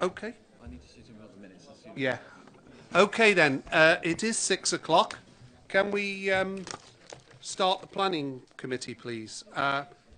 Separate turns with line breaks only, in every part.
Okay.
I need to see something about the minutes.
Yeah. Okay then. It is 6 o'clock. Can we start the planning committee, please?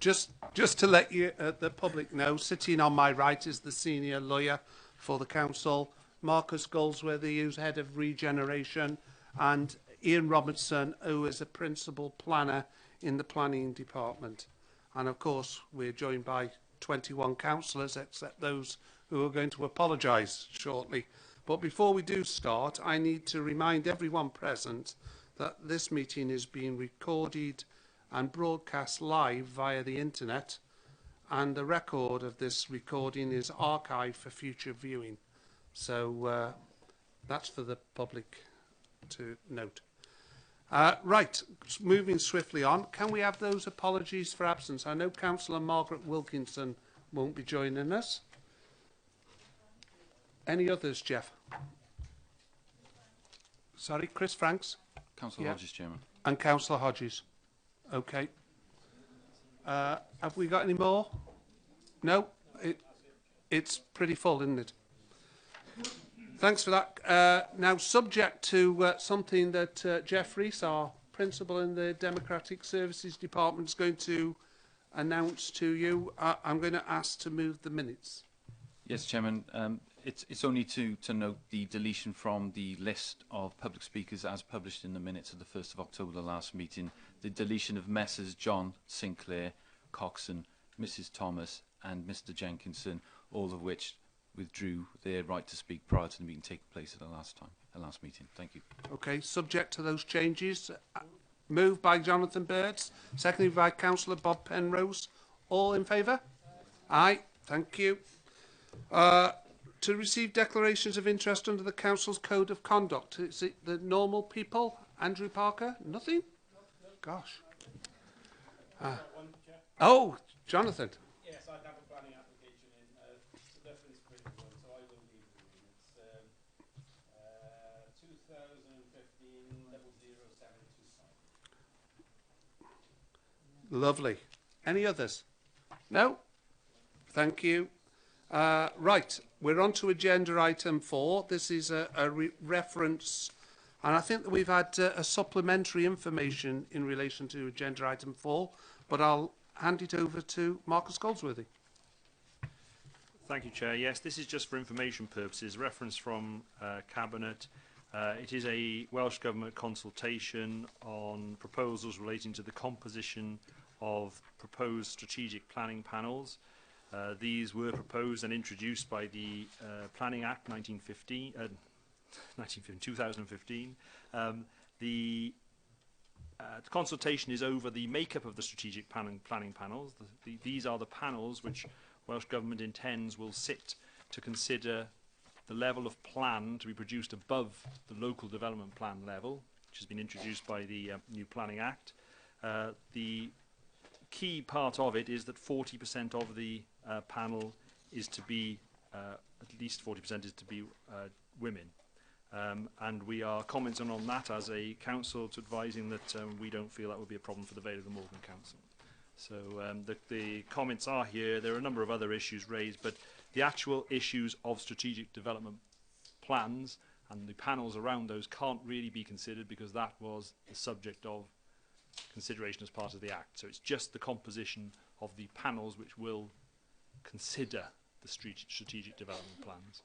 Just to let you, the public know, sitting on my right is the senior lawyer for the council, Marcus Goldsworthy, who's head of regeneration, and Ian Robertson, who is a principal planner in the planning department. And of course, we're joined by 21 councillors, except those who are going to apologise shortly. But before we do start, I need to remind everyone present that this meeting is being recorded and broadcast live via the internet, and the record of this recording is archived for future viewing. So that's for the public to note. Right, moving swiftly on. Can we have those apologies for absence? I know Councillor Margaret Wilkinson won't be joining us. Any others, Jeff? Sorry, Chris Franks?
Councillor Hodges, Chairman.
And Councillor Hodges. Okay. Have we got any more? No? It's pretty full, isn't it? Thanks for that. Now, subject to something that Jeff Rees, our principal in the Democratic Services Department, is going to announce to you, I'm going to ask to move the minutes.
Yes, Chairman. It's only to note the deletion from the list of public speakers as published in the minutes of the 1st of October, the last meeting. The deletion of Messrs John Sinclair, Coxon, Mrs Thomas and Mr Jenkinson, all of which withdrew their right to speak prior to the meeting taking place at the last meeting. Thank you. Okay, subject to those changes. Moved by Jonathan Birds, seconded by Councillor Bob Penrose. All in favour? Aye, thank you. To receive declarations of interest under the Council's Code of Conduct. Is it the normal people? Andrew Parker? Nothing? Gosh. Oh, Jonathan.
Yes, I have a planning application in reference principle, so I will leave the room. It's 2015 00725.
Lovely. Any others? No? Thank you. Right, we're on to agenda item 4. This is a reference, and I think that we've had a supplementary information in relation to agenda item 4, but I'll hand it over to Marcus Goldsworthy.
Thank you, Chair. Yes, this is just for information purposes, reference from Cabinet. It is a Welsh Government consultation on proposals relating to the composition of proposed strategic planning panels. These were proposed and introduced by the Planning Act 2015. The consultation is over the makeup of the strategic planning panels. These are the panels which Welsh Government intends will sit to consider the level of plan to be produced above the local development plan level, which has been introduced by the new Planning Act. The key part of it is that 40% of the panel is to be, at least 40% is to be women. And we are commenting on that as a council to advising that we don't feel that would be a problem for the Vale of Glamorgan Council. So the comments are here. There are a number of other issues raised, but the actual issues of strategic development plans and the panels around those can't really be considered because that was the subject of consideration as part of the Act. So it's just the composition of the panels which will consider the strategic development plans.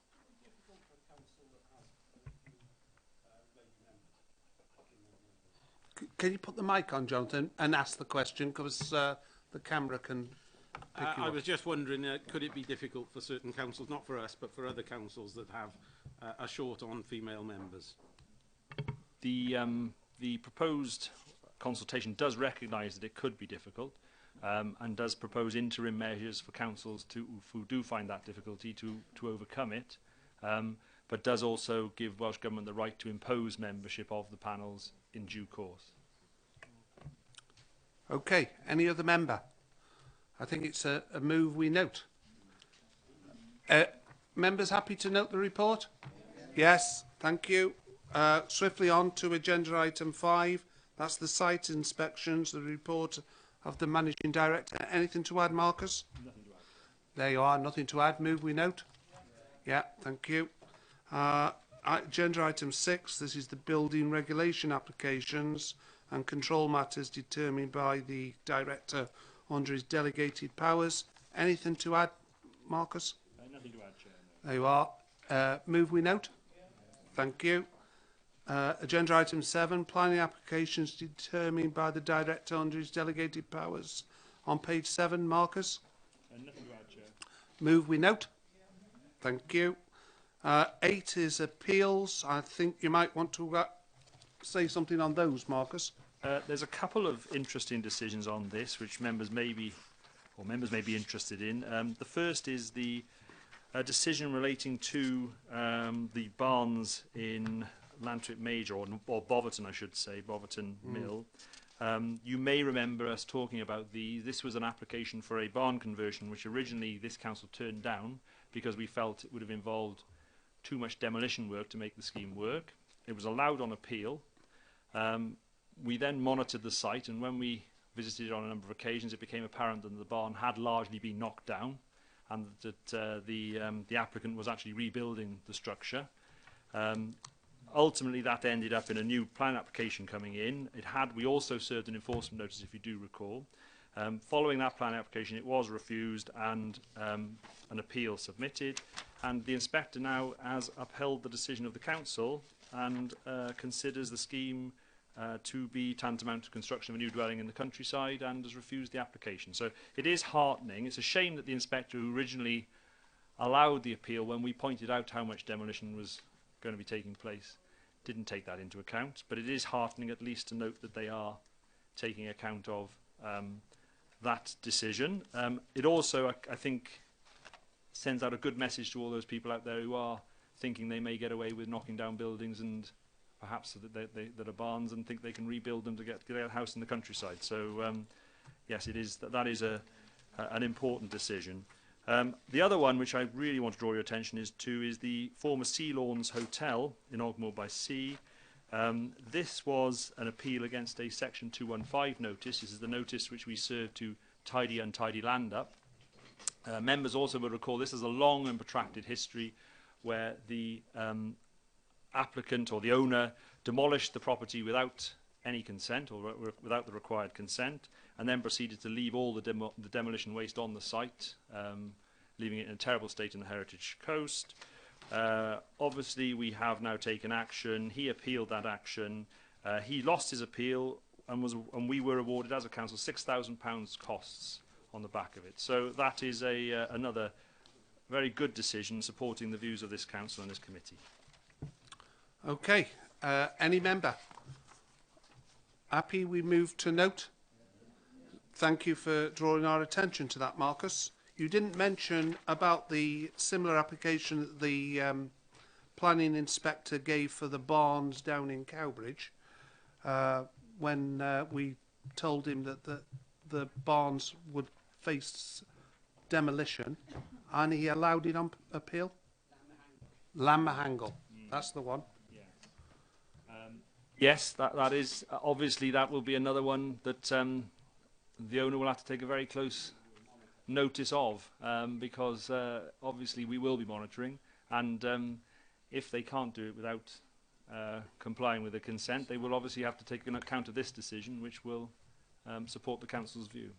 Can you put the mic on, Jonathan, and ask the question, because the camera can pick you
I
up.
was just wondering, could it be difficult for certain councils, not for us, but for other councils that have a short on female members?
The proposed consultation does recognise that it could be difficult and does propose interim measures for councils who do find that difficulty to overcome it, but does also give Welsh Government the right to impose membership of the panels in due course.
Okay, any other member? I think it's a move we note. Members happy to note the report? Yes, thank you. Swiftly on to agenda item 5. That's the site inspections, the report of the Managing Director. Anything to add, Marcus?
Nothing to add.
There you are, nothing to add. Move we note? Yeah, thank you. Agenda item 6, this is the building regulation applications and control matters determined by the director under his delegated powers. Anything to add, Marcus?
Nothing to add, Chair. No.
There you are. Move we note. Thank you. Agenda item 7, planning applications determined by the director under his delegated powers. On page 7, Marcus?
Nothing to add, Chair.
Move we note. Thank you. 8 is appeals. I think you might want to say something on those, Marcus.
There's a couple of interesting decisions on this, which members may be interested in. The first is the decision relating to the barns in Lantwick Major, or Boverton, I should say, Boverton Mill. You may remember us talking about these. This was an application for a barn conversion, which originally this council turned down because we felt it would have involved too much demolition work to make the scheme work. It was allowed on appeal. We then monitored the site, and when we visited it on a number of occasions, it became apparent that the barn had largely been knocked down, and that the applicant was actually rebuilding the structure. Ultimately, that ended up in a new plan application coming in. We also served an enforcement notice, if you do recall. Following that plan application, it was refused and an appeal submitted. And the inspector now has upheld the decision of the council and considers the scheme to be tantamount to construction of a new dwelling in the countryside, and has refused the application. So it is heartening. It's a shame that the inspector who originally allowed the appeal, when we pointed out how much demolition was going to be taking place, didn't take that into account. But it is heartening at least to note that they are taking account of that decision. It also, I think, sends out a good message to all those people out there who are thinking they may get away with knocking down buildings and perhaps that are barns, and think they can rebuild them to get a house in the countryside. So yes, that is an important decision. The other one, which I really want to draw your attention is the former Sea Lawns Hotel in Ogmore by Sea. This was an appeal against a Section 215 notice. This is the notice which we served to tidy untidy land up. Members also will recall this is a long and protracted history where the applicant or the owner demolished the property without any consent, or without the required consent, and then proceeded to leave all the demolition waste on the site, leaving it in a terrible state in the Heritage Coast. Obviously, we have now taken action. He appealed that action. He lost his appeal, and we were awarded as a council £6,000 costs on the back of it. So that is another very good decision supporting the views of this council and this committee.
Okay. Any member? Happy we move to note? Thank you for drawing our attention to that, Marcus. You didn't mention about the similar application that the planning inspector gave for the barns down in Cowbridge when we told him that the barns would face demolition, and he allowed it on appeal? Lammahangle. That's the one.
Yes, that is obviously, that will be another one that the owner will have to take a very close notice of, because obviously we will be monitoring, and if they can't do it without complying with the consent, they will obviously have to take an account of this decision, which will support the council's view.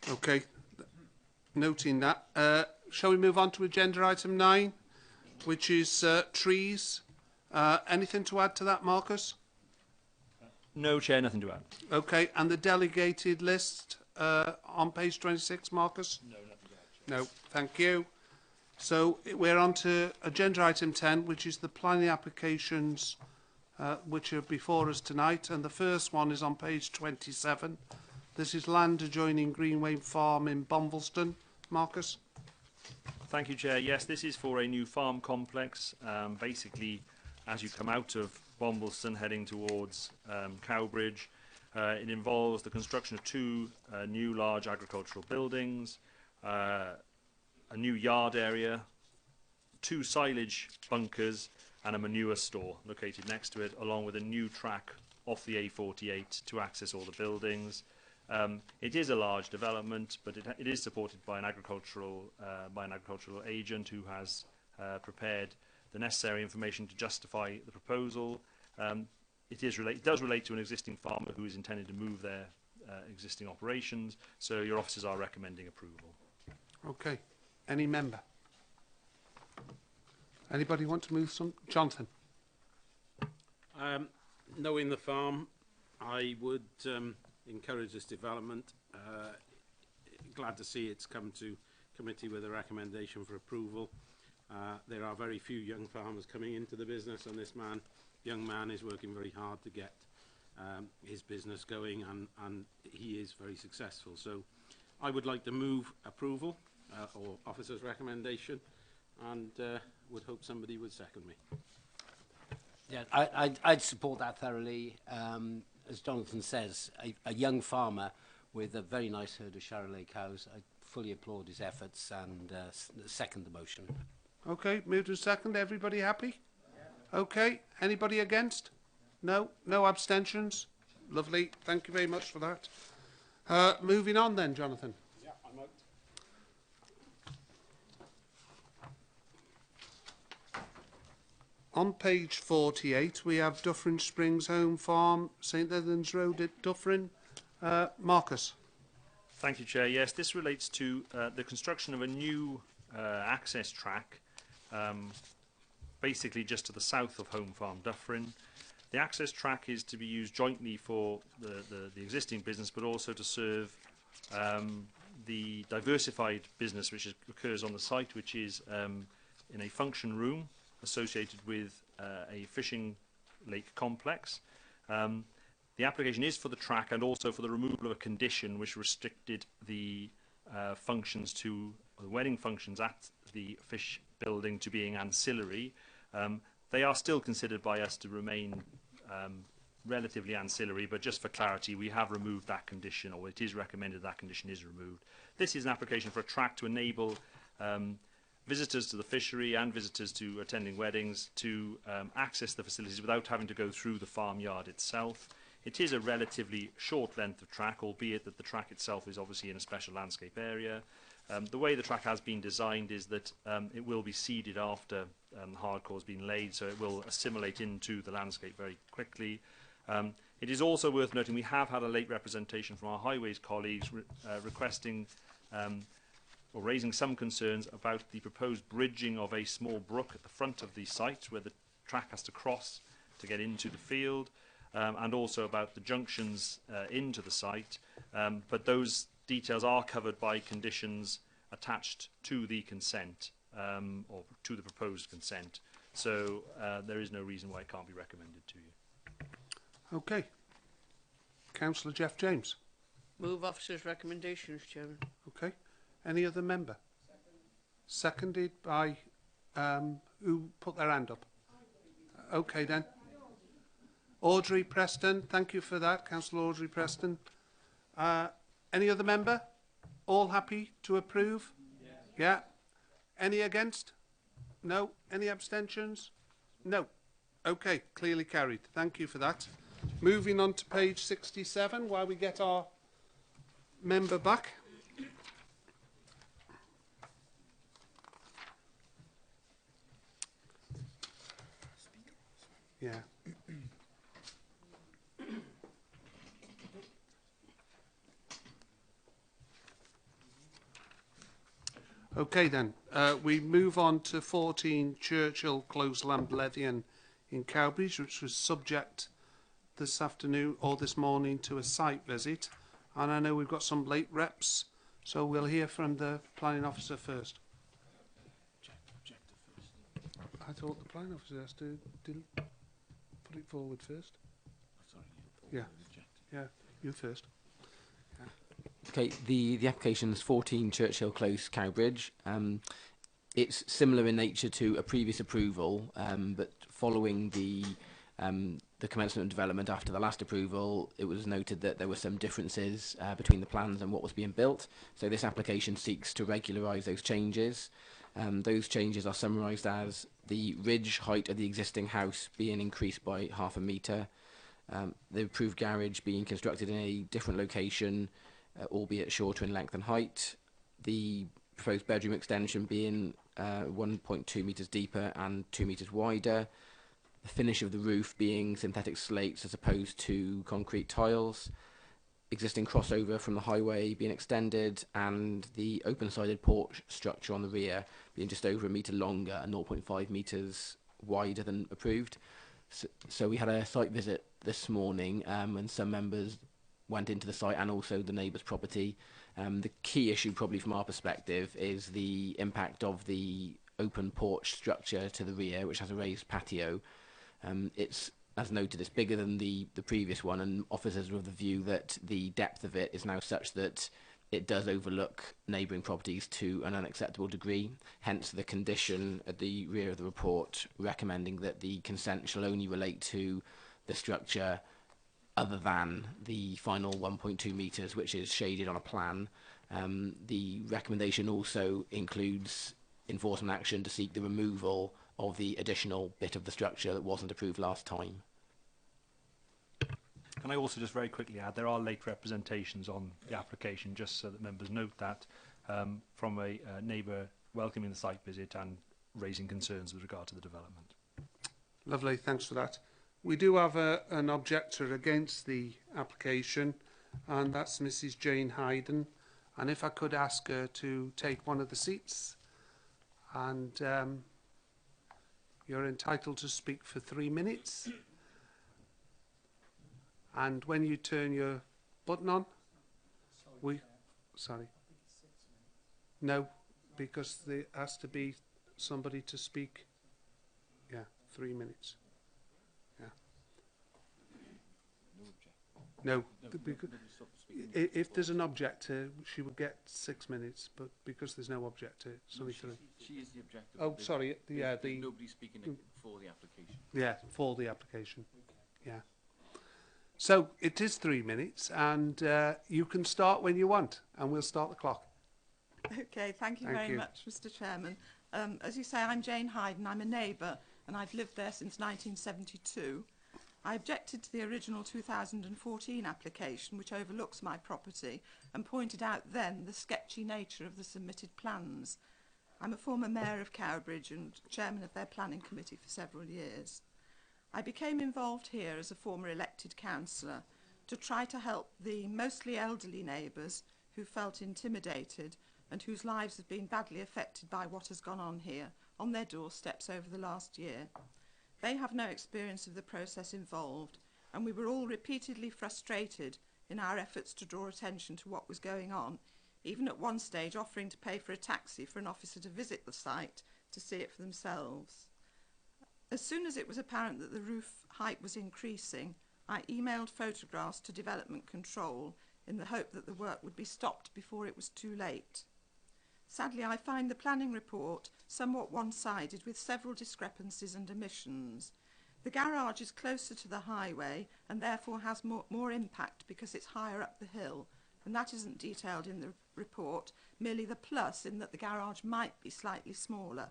Okay, noting that. Shall we move on to agenda item 9, which is trees? Anything to add to that, Marcus?
No, Chair, nothing to add.
Okay, and the delegated list on page 26, Marcus?
No, nothing to add, Chair.
No, thank you. So we're on to agenda item 10, which is the planning applications which are before us tonight. And the first one is on page 27. This is land adjoining Greenway Farm in Bombleston. Marcus?
Thank you, Chair. Yes, this is for a new farm complex. Basically, as you come out of Bombleston heading towards Cowbridge, it involves the construction of 2 new large agricultural buildings, a new yard area, 2 silage bunkers, and a manure store located next to it, along with a new track off the A48 to access all the buildings. It is a large development, but it is supported by an agricultural agent who has prepared the necessary information to justify the proposal. It does relate to an existing farmer who is intending to move their existing operations, so your officers are recommending approval.
Okay. Any member? Anybody want to move some? Jonathan?
Knowing the farm, I would encourage this development. Glad to see it's come to committee with a recommendation for approval. There are very few young farmers coming into the business, and this young man is working very hard to get his business going, and he is very successful. So I would like to move approval or officer's recommendation, and would hope somebody would second me.
Yeah, I'd support that thoroughly. As Jonathan says, a young farmer with a very nice herd of Charolais cows. I fully applaud his efforts and second the motion.
Okay, moved and second. Everybody happy? Yeah. Okay. Anybody against? No? No abstentions? Lovely. Thank you very much for that. Moving on then, Jonathan.
Yeah, I'm out.
On page 48, we have Dufferin Springs Home Farm, St Leonard's Road at Dufferin. Marcus.
Thank you, Chair. Yes, this relates to the construction of a new access track, basically just to the south of Home Farm Dufferin. The access track is to be used jointly for the existing business, but also to serve the diversified business which occurs on the site, which is in a function room associated with a fishing lake complex. The application is for the track and also for the removal of a condition which restricted the functions to the wedding functions at the fish building to being ancillary. They are still considered by us to remain relatively ancillary, but just for clarity, we have removed that condition, or it is recommended that condition is removed. This is an application for a track to enable visitors to the fishery and visitors to attending weddings to access the facilities without having to go through the farmyard itself. It is a relatively short length of track, albeit that the track itself is obviously in a special landscape area. The way the track has been designed is that it will be seeded after hardcore has been laid, so it will assimilate into the landscape very quickly. It is also worth noting we have had a late representation from our highways colleagues requesting or raising some concerns about the proposed bridging of a small brook at the front of the site where the track has to cross to get into the field, and also about the junctions into the site. But those details are covered by conditions attached to the consent, or to the proposed consent. So there is no reason why it can't be recommended to you.
Okay. Councillor Jeff James.
Move officer's recommendations, Chairman.
Okay. Any other member? Seconded by who put their hand up? Okay then. Audrey Preston, thank you for that, Councillor Audrey Preston. Any other member? All happy to approve? Yes. Yeah. Any against? No. Any abstentions? No. Okay, clearly carried. Thank you for that. Moving on to page 67, while we get our member back. Yeah. Okay then, we move on to 14 Churchill Close Lamblethian in Cowbridge, which was subject this afternoon or this morning to a site visit. And I know we've got some late reps, so we'll hear from the planning officer first. I thought the planning officer has to put it forward first. Yeah, yeah, you first.
Okay, the application is 14 Churchill Close, Cowbridge. It's similar in nature to a previous approval, but following the commencement of development after the last approval, it was noted that there were some differences between the plans and what was being built. So this application seeks to regularise those changes. Those changes are summarised as the ridge height of the existing house being increased by 0.5 metre, the approved garage being constructed in a different location, albeit shorter in length and height, the proposed bedroom extension being 1.2 metres deeper and 2 metres wider. The finish of the roof being synthetic slates as opposed to concrete tiles. Existing crossover from the highway being extended, and the open-sided porch structure on the rear being just over a metre longer and 0.5 metres wider than approved. So we had a site visit this morning, and some members went into the site and also the neighbour's property. The key issue probably from our perspective is the impact of the open porch structure to the rear, which has a raised patio. It's, as noted, it's bigger than the previous one, and officers are of the view that the depth of it is now such that it does overlook neighbouring properties to an unacceptable degree. Hence the condition at the rear of the report recommending that the consent shall only relate to the structure other than the final 1.2 metres, which is shaded on a plan. The recommendation also includes enforcement action to seek the removal of the additional bit of the structure that wasn't approved last time.
Can I also just very quickly add, there are late representations on the application, just so that members note that, from a neighbour welcoming the site visit and raising concerns with regard to the development.
Lovely, thanks for that. We do have an objector against the application, and that's Mrs. Jane Hayden. And if I could ask her to take one of the seats, and you're entitled to speak for 3 minutes. And when you turn your button on, sorry. No, because there has to be somebody to speak. Yeah, 3 minutes. Yeah. No, because if there's an objector, she would get 6 minutes, but because there's no objector, it's only 3.
She is the objector.
Oh, sorry. Yeah,
nobody speaking for the application.
Yeah, for the application. Yeah. So it is 3 minutes, and you can start when you want, and we'll start the clock.
Okay, thank you
Thank
very
you.
much, Mr. Chairman. As you say, I'm Jane Hayden. I'm a neighbour, and I've lived there since 1972. I objected to the original 2014 application, which overlooks my property, and pointed out then the sketchy nature of the submitted plans. I'm a former mayor of Cowbridge and chairman of their planning committee for several years. I became involved here as a former elected councillor to try to help the mostly elderly neighbours who felt intimidated and whose lives have been badly affected by what has gone on here on their doorsteps over the last year. They have no experience of the process involved, and we were all repeatedly frustrated in our efforts to draw attention to what was going on, even at one stage offering to pay for a taxi for an officer to visit the site to see it for themselves. As soon as it was apparent that the roof height was increasing, I emailed photographs to Development Control in the hope that the work would be stopped before it was too late. Sadly, I find the planning report somewhat one-sided with several discrepancies and omissions. The garage is closer to the highway and therefore has more impact because it's higher up the hill, and that isn't detailed in the report, merely the plus in that the garage might be slightly smaller.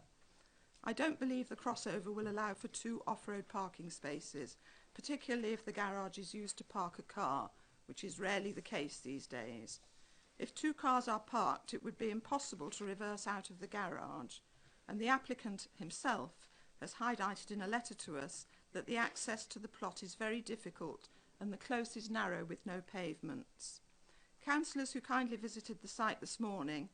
I don't believe the crossover will allow for 2 off-road parking spaces, particularly if the garage is used to park a car, which is rarely the case these days. If 2 cars are parked, it would be impossible to reverse out of the garage, and the applicant himself has highlighted in a letter to us that the access to the plot is very difficult and the close is narrow with no pavements. Councillors who kindly visited the site this morning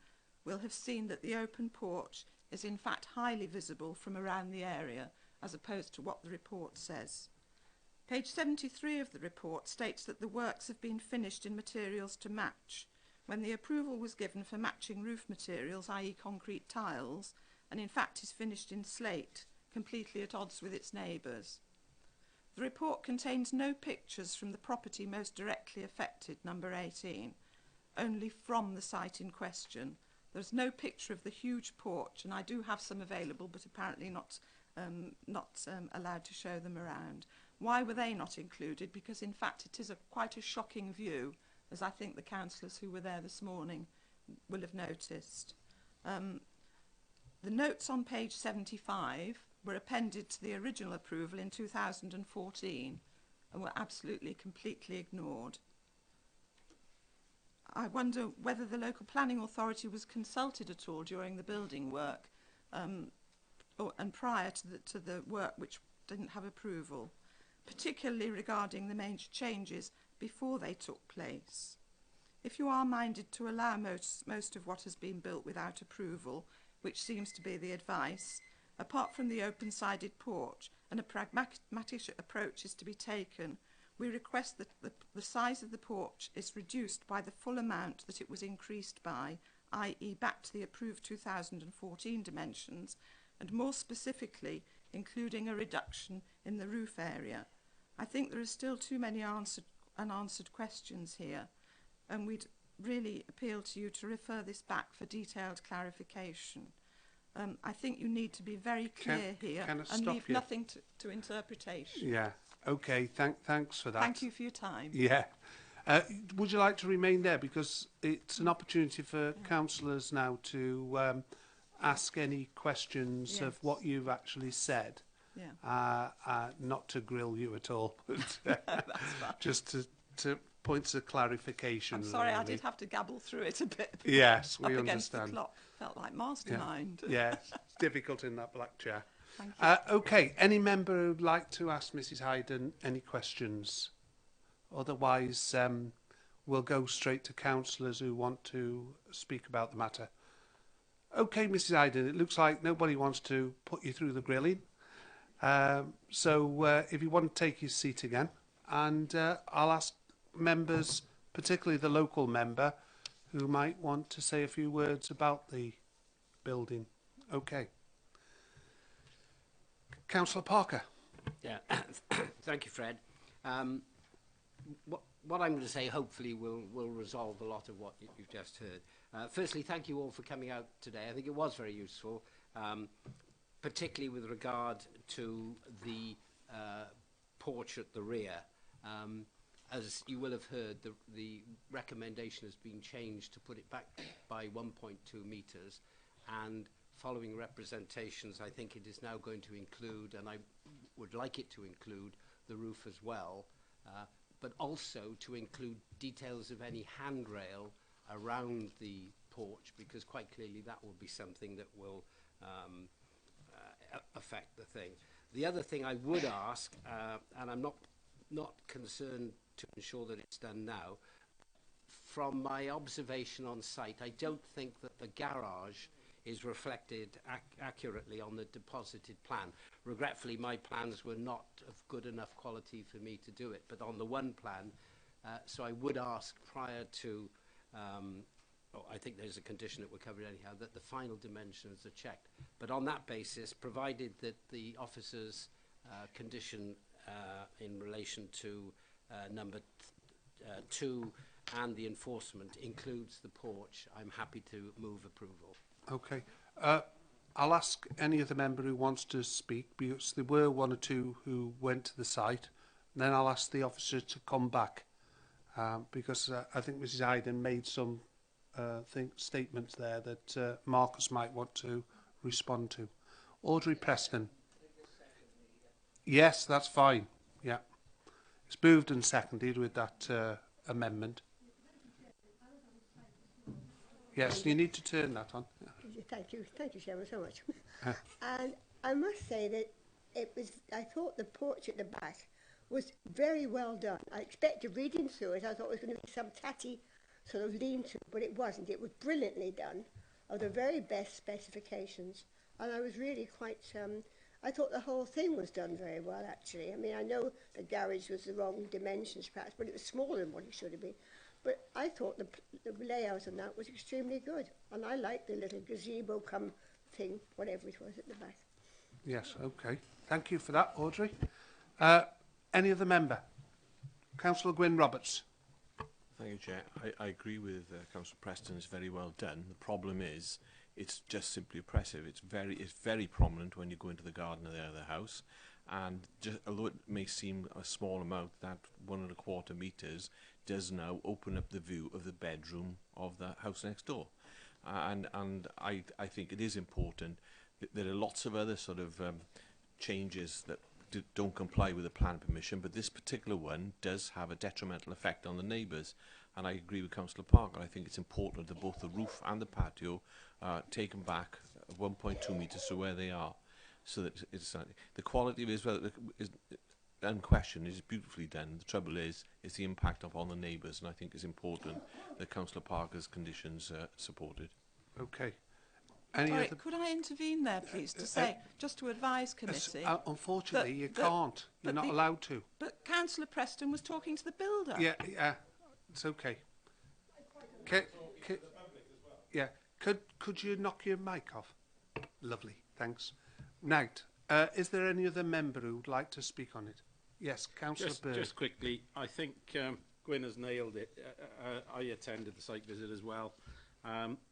will have seen that the open porch is in fact highly visible from around the area, as opposed to what the report says. Page 73 of the report states that the works have been finished in materials to match, when the approval was given for matching roof materials, i.e. concrete tiles, and in fact is finished in slate, completely at odds with its neighbours. The report contains no pictures from the property most directly affected, number 18, only from the site in question. There's no picture of the huge porch, and I do have some available, but apparently not allowed to show them around. Why were they not included? Because in fact it is quite a shocking view, as I think the councillors who were there this morning will have noticed. The notes on page 75 were appended to the original approval in 2014 and were absolutely, completely ignored. I wonder whether the local planning authority was consulted at all during the building work, and prior to the work which didn't have approval, particularly regarding the major changes before they took place. If you are minded to allow most of what has been built without approval, which seems to be the advice, apart from the open-sided porch and a pragmatic approach is to be taken, we request that the size of the porch is reduced by the full amount that it was increased by, i.e. back to the approved 2014 dimensions, and more specifically including a reduction in the roof area. I think there are still too many unanswered questions here, and we'd really appeal to you to refer this back for detailed clarification. I think you need to be very clear here and leave nothing to interpretation.
Yeah. Okay. Thanks for that.
Thank you for your time.
Yeah. Would you like to remain there, because it's an opportunity for councillors now to ask any questions of what you've actually said.
Yeah.
Not to grill you at all, but just to points of clarification.
I'm sorry,
really.
I did have to gabble through it a bit.
Yes, we
up against
understand.
the clock. Felt like mastermind.
Yeah, it's difficult in that black chair.
Thank you.
Okay, any member who'd like to ask Mrs. Hayden any questions? Otherwise, we'll go straight to councillors who want to speak about the matter. Okay, Mrs. Hayden, it looks like nobody wants to put you through the grilling. So if you want to take your seat again, and I'll ask members, particularly the local member, who might want to say a few words about the building. Okay. Councillor Parker.
Yeah, thank you, Fred. What I'm going to say hopefully will resolve a lot of what you've just heard. Firstly, thank you all for coming out today. I think it was very useful, particularly with regard to the porch at the rear. As you will have heard, the recommendation has been changed to put it back by 1.2 metres, and following representations, I think it is now going to include, and I would like it to include, the roof as well, but also to include details of any handrail around the porch, because quite clearly that will be something that will affect the thing. The other thing I would ask, and I'm not concerned to ensure that it's done now, from my observation on site, I don't think that the garage is reflected accurately on the deposited plan. Regretfully, my plans were not of good enough quality for me to do it, but on the one plan, so I would ask prior to, I think there's a condition that we're covered anyhow, that the final dimensions are checked. But on that basis, provided that the officer's condition in relation to number 2 and the enforcement includes the porch, I'm happy to move approval.
Okay. I'll ask any other member who wants to speak, because there were one or two who went to the site. And then I'll ask the officer to come back, because I think Mrs. Hayden made some statements there that Marcus might want to respond to. Audrey Preston. Yes, that's fine. Yeah. It's moved and seconded with that amendment. Yes, you need to turn that on.
Thank you, Chairman, so much. And I must say that I thought the porch at the back was very well done. I expected, reading through it, I thought it was going to be some tatty sort of lean-to, but it wasn't. It was brilliantly done, of the very best specifications. And I was really quite, I thought the whole thing was done very well, actually. I mean, I know the garage was the wrong dimensions, perhaps, but it was smaller than what it should have been. But I thought the layout on that was extremely good. And I liked the little gazebo come thing, whatever it was at the back.
Yes, okay. Thank you for that, Audrey. Any other member? Councillor Gwyn Roberts.
Thank you, Chair. I agree with Councillor Preston. It's very well done. The problem is, it's just simply oppressive. It's very prominent when you go into the garden of the other house. And just, although it may seem a small amount, that 1.25 metres does now open up the view of the bedroom of the house next door. And I think it is important. There are lots of other sort of changes that don't comply with the plan permission, but this particular one does have a detrimental effect on the neighbours. And I agree with Councillor Parker. I think it's important that both the roof and the patio are taken back 1.2 metres to where they are, so that it's the quality of it as well is unquestioned. Is beautifully done. The trouble is the impact on the neighbours, and I think it's important that Councillor Parker's conditions are supported.
Okay. Any
Sorry,
other?
could I intervene there, please, to say, just to advise committee?
Unfortunately, you
that-
can't. You're not allowed to.
But Councillor Preston was talking to the builder.
Yeah, it's okay. Yeah, could you knock your mic off? Lovely, thanks. Now, is there any other member who would like to speak on it? Yes, Councillor Bird.
Just quickly, I think Gwyn has nailed it. I attended the site visit as well.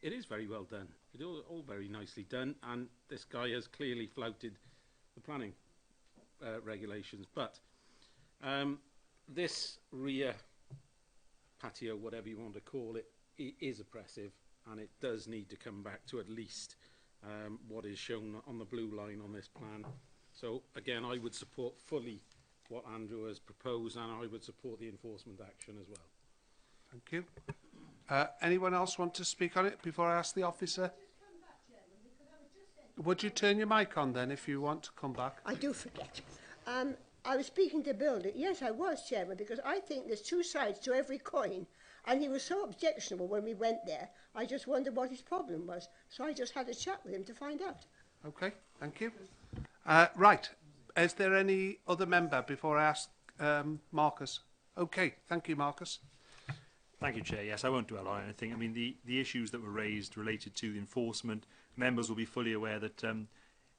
It is very well done. It's all very nicely done, and this guy has clearly flouted the planning regulations. But this rear patio, whatever you want to call it, is oppressive, and it does need to come back to at least what is shown on the blue line on this plan. So again, I would support fully what Andrew has proposed, and I would support the enforcement action as well.
Thank you. Anyone else want to speak on it before I ask the officer? Would you turn your mic on then if you want to come back?
I do forget. I was speaking to Bill. Yes, I was, Chairman, because I think there's two sides to every coin. And he was so objectionable when we went there. I just wondered what his problem was. So I just had a chat with him to find out.
Okay, thank you. Right, is there any other member before I ask Marcus? Okay, thank you, Marcus.
Thank you, Chair. Yes, I won't dwell on anything. I mean, the issues that were raised related to the enforcement, members will be fully aware that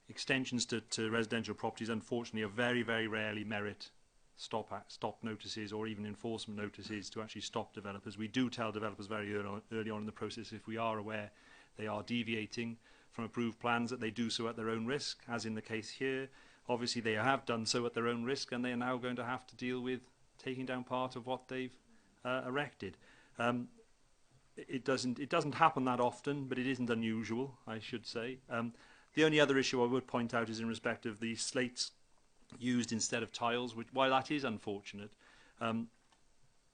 extensions to residential properties, unfortunately, are very, very rarely merit stop notices or even enforcement notices to actually stop developers. We do tell developers very early on in the process, if we are aware they are deviating from approved plans, that they do so at their own risk, as in the case here. Obviously, they have done so at their own risk, and they are now going to have to deal with taking down part of what they've erected. It doesn't happen that often, but it isn't unusual, I should say. The only other issue I would point out is in respect of the slates used instead of tiles, which, while that is unfortunate,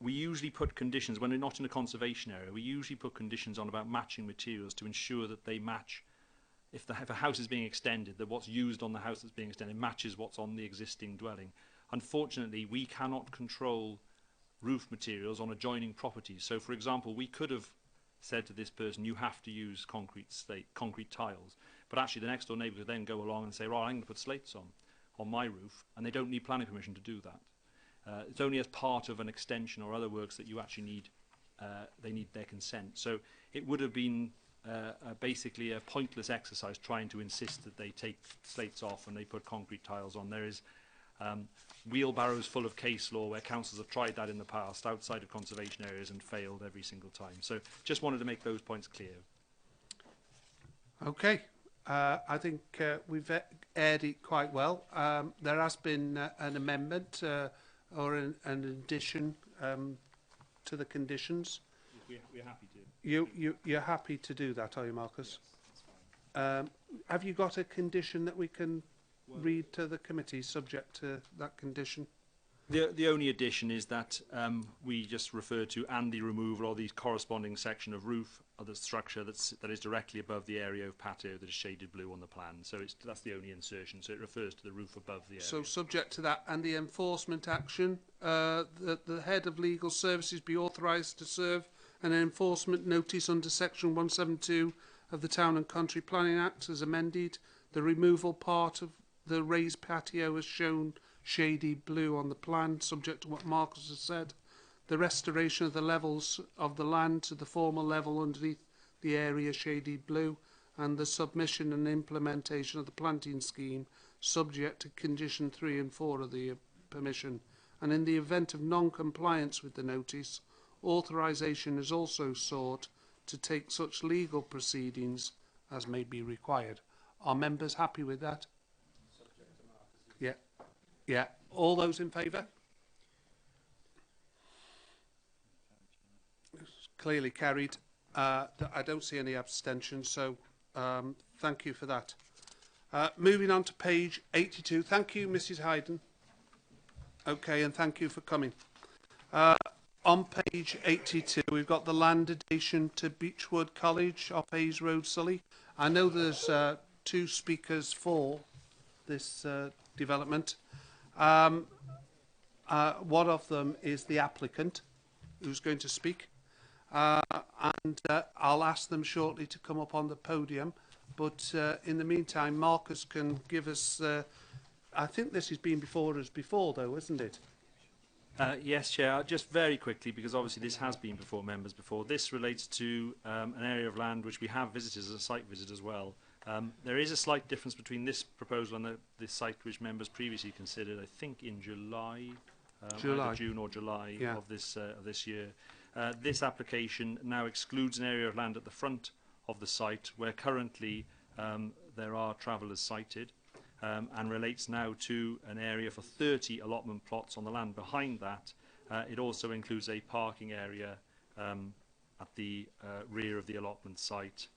we usually put conditions, when we're not in a conservation area, we usually put conditions on about matching materials to ensure that they match. If a house is being extended, that what's used on the house that's being extended matches what's on the existing dwelling. Unfortunately, we cannot control roof materials on adjoining properties. So, for example, we could have said to this person, you have to use concrete tiles, but actually the next door neighbour could then go along and say, right, I'm going to put slates on my roof, and they don't need planning permission to do that. It's only as part of an extension or other works that you actually need, they need their consent. So it would have been basically a pointless exercise trying to insist that they take slates off and they put concrete tiles on. There is wheelbarrows full of case law where councils have tried that in the past outside of conservation areas and failed every single time. So just wanted to make those points clear.
Okay, I think we've aired it quite well. There has been an amendment or an addition to the conditions.
We're happy to.
You're happy to do that, are you, Marcus? Yes, have you got a condition that we can read to the committee subject to that condition?
The only addition is that we just refer to and the removal of the corresponding section of roof of the structure that is directly above the area of patio that is shaded blue on the plan. So that's the only insertion. So it refers to the roof above the area. So
subject to that and the enforcement action, that the head of legal services be authorised to serve an enforcement notice under section 172 of the Town and Country Planning Act as amended. The removal part of the raised patio as shown shady blue on the plan, subject to what Marcus has said. The restoration of the levels of the land to the former level underneath the area shaded blue, and the submission and implementation of the planting scheme subject to condition 3 and 4 of the permission. And in the event of non-compliance with the notice, authorisation is also sought to take such legal proceedings as may be required. Are members happy with that? Yeah. Yeah. All those in favour? It's clearly carried. I don't see any abstentions, so thank you for that. Moving on to page 82. Thank you, Mrs. Hayden. Okay, and thank you for coming. on page 82, we've got the land addition to Beechwood College off Hayes Road, Surrey. I know there's 2 speakers for this development. One of them is the applicant who's going to speak. And I'll ask them shortly to come up on the podium. But in the meantime, Marcus can give us... I think this has been before us before, though, isn't it?
Yes, Chair. Just very quickly, because obviously this has been before members before. This relates to an area of land which we have visited as a site visit as well. There is a slight difference between this proposal and the site which members previously considered, I think in July, either June or July of this year. This application now excludes an area of land at the front of the site where currently there are travellers sited. And relates now to an area for 30 allotment plots on the land behind that. It also includes a parking area at the rear of the allotment site.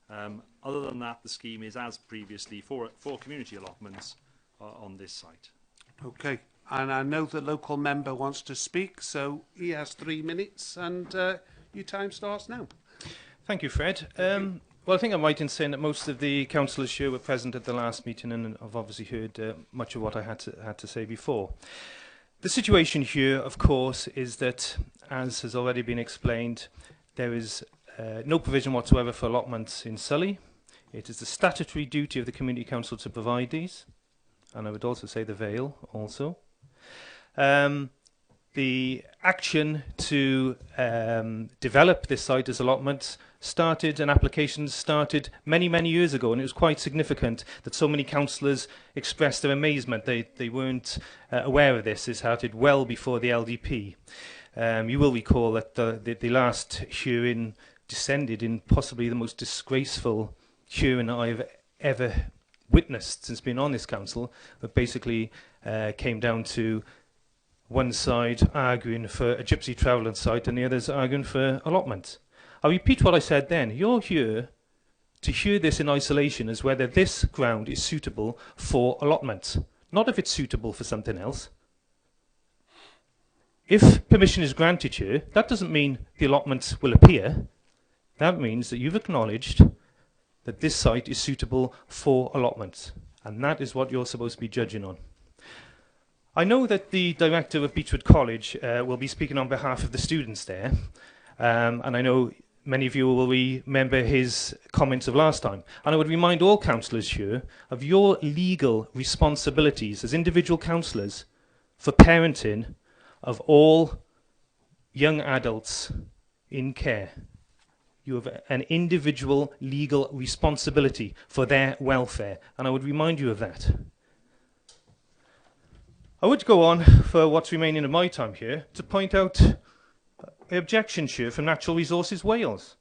Other than that, the scheme is as previously for community allotments on this site.
Okay, and I know the local member wants to speak, so he has 3 minutes, and your time starts now.
Thank you, Fred. Well, I think I'm right in saying that most of the councillors here were present at the last meeting and have obviously heard much of what I had to say before. The situation here, of course, is that, as has already been explained, there is no provision whatsoever for allotments in Sully. It is the statutory duty of the Community Council to provide these, and I would also say the Vale also. The action to develop this site as allotments started, and applications started many, many years ago, and it was quite significant that so many councillors expressed their amazement. They weren't aware of this. It started well before the LDP. You will recall that the last hearing descended in possibly the most disgraceful hearing that I've ever witnessed since being on this council, that basically came down to one side arguing for a gypsy travelling site and the others arguing for allotment. I repeat what I said then. You're here to hear this in isolation as whether this ground is suitable for allotment, not if it's suitable for something else. If permission is granted here, that doesn't mean the allotment will appear. That means that you've acknowledged that this site is suitable for allotment, and that is what you're supposed to be judging on. I know that the director of Beechwood College will be speaking on behalf of the students there, and I know many of you will remember his comments of last time. And I would remind all councillors here of your legal responsibilities as individual councillors for parenting of all young adults in care. You have an individual legal responsibility for their welfare, and I would remind you of that. I would go on, for what's remaining of my time here, to point out the objection here from Natural Resources Wales.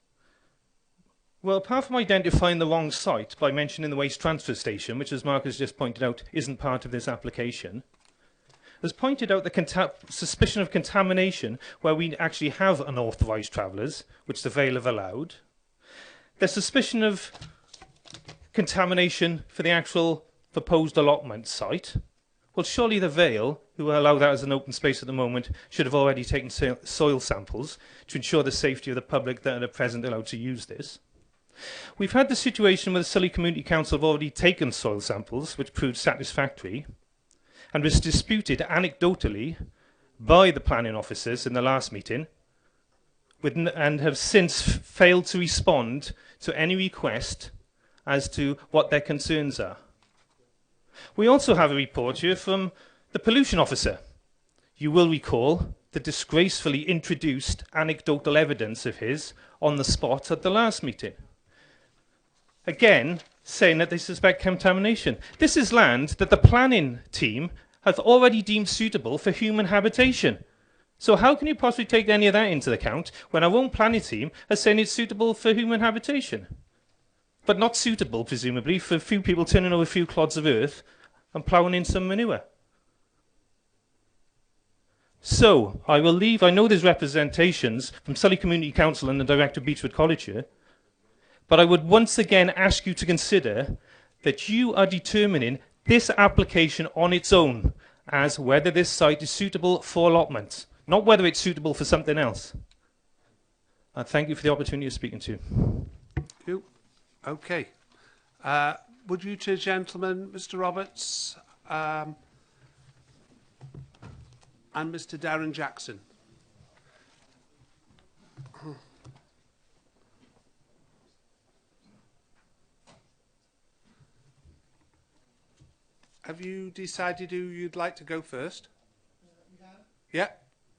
Well, apart from identifying the wrong site by mentioning the waste transfer station, which, as Mark has just pointed out, isn't part of this application, has pointed out the suspicion of contamination where we actually have unauthorised travellers, which the Vale have allowed. The suspicion of contamination for the actual proposed allotment site. Well, surely the Vale, who allow that as an open space at the moment, should have already taken soil samples to ensure the safety of the public that are at present allowed to use this. We've had the situation where the Surrey Community Council have already taken soil samples, which proved satisfactory, and was disputed anecdotally by the planning officers in the last meeting, and have since failed to respond to any request as to what their concerns are. We also have a report here from the pollution officer. You will recall the disgracefully introduced anecdotal evidence of his on the spot at the last meeting. Again, saying that they suspect contamination. This is land that the planning team have already deemed suitable for human habitation. So how can you possibly take any of that into account when our own planning team is saying it's suitable for human habitation? But not suitable, presumably, for a few people turning over a few clods of earth and ploughing in some manure. So, I will leave. I know there's representations from Surrey Community Council and the director of Beechwood College here, but I would once again ask you to consider that you are determining this application on its own as whether this site is suitable for allotment, not whether it's suitable for something else. And thank you for the opportunity of speaking to you.
Thank you. Okay. Would you two gentlemen, Mr. Roberts and Mr. Darren Jackson? Have you decided who you'd like to go first? Yeah.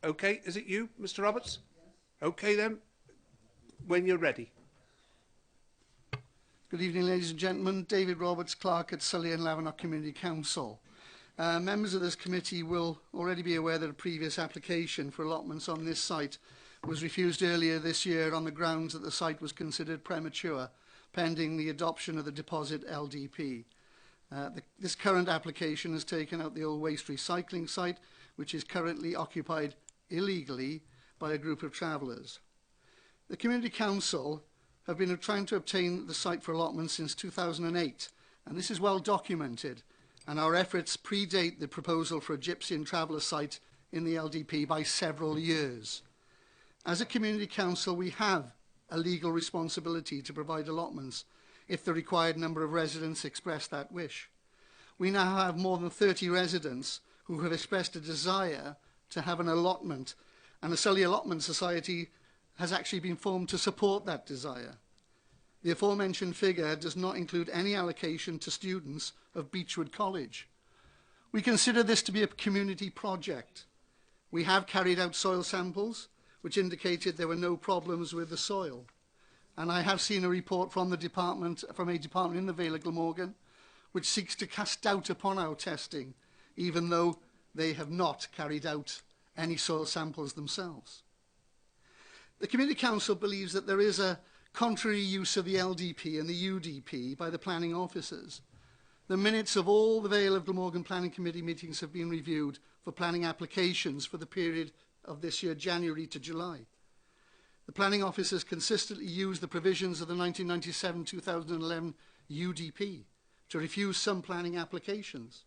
Okay. Is it you, Mr. Roberts? Yes. Okay then. When you're ready.
Good evening, ladies and gentlemen. David Roberts, Clerk at Sully and Lavernock Community Council. Members of this committee will already be aware that a previous application for allotments on this site was refused earlier this year on the grounds that the site was considered premature, pending the adoption of the deposit LDP. This current application has taken out the old waste recycling site, which is currently occupied illegally by a group of travellers. The Community Council have been trying to obtain the site for allotment since 2008, and this is well documented, and our efforts predate the proposal for a gypsy and traveller site in the LDP by several years. As a Community Council, we have a legal responsibility to provide allotments if the required number of residents express that wish. We now have more than 30 residents who have expressed a desire to have an allotment, and the Sully Allotment Society has actually been formed to support that desire. The aforementioned figure does not include any allocation to students of Beechwood College. We consider this to be a community project. We have carried out soil samples, which indicated there were no problems with the soil. And I have seen a report from a department in the Vale of Glamorgan, which seeks to cast doubt upon our testing, even though they have not carried out any soil samples themselves. The Community Council believes that there is a contrary use of the LDP and the UDP by the planning officers. The minutes of all the Vale of Glamorgan Planning Committee meetings have been reviewed for planning applications for the period of this year, January to July. The planning officers consistently use the provisions of the 1997-2011 UDP to refuse some planning applications.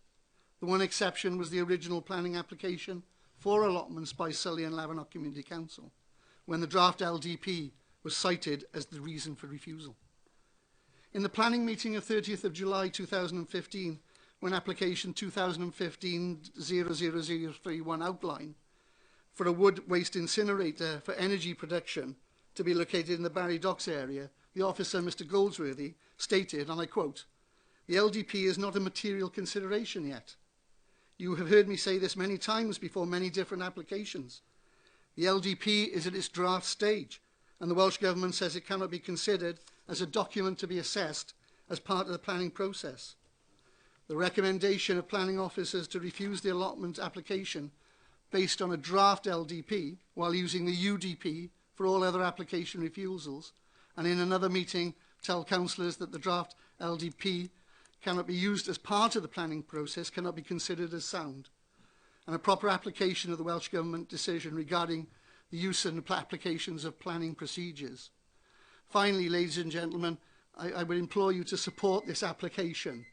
The one exception was the original planning application for allotments by Sully and Lavernock Community Council, when the draft LDP was cited as the reason for refusal. In the planning meeting of 30th of July 2015, when application 2015-00031 outline for a wood waste incinerator for energy production to be located in the Barry Docks area, the officer, Mr. Goldsworthy, stated, and I quote, "The LDP is not a material consideration yet. You have heard me say this many times before many different applications. The LDP is at its draft stage, and the Welsh Government says it cannot be considered as a document to be assessed as part of the planning process. The recommendation of planning officers to refuse the allotment application based on a draft LDP while using the UDP for all other application refusals, and in another meeting tell councillors that the draft LDP cannot be used as part of the planning process, cannot be considered as sound, and a proper application of the Welsh Government decision regarding the use and applications of planning procedures. Finally, ladies and gentlemen, I would implore you to support this application.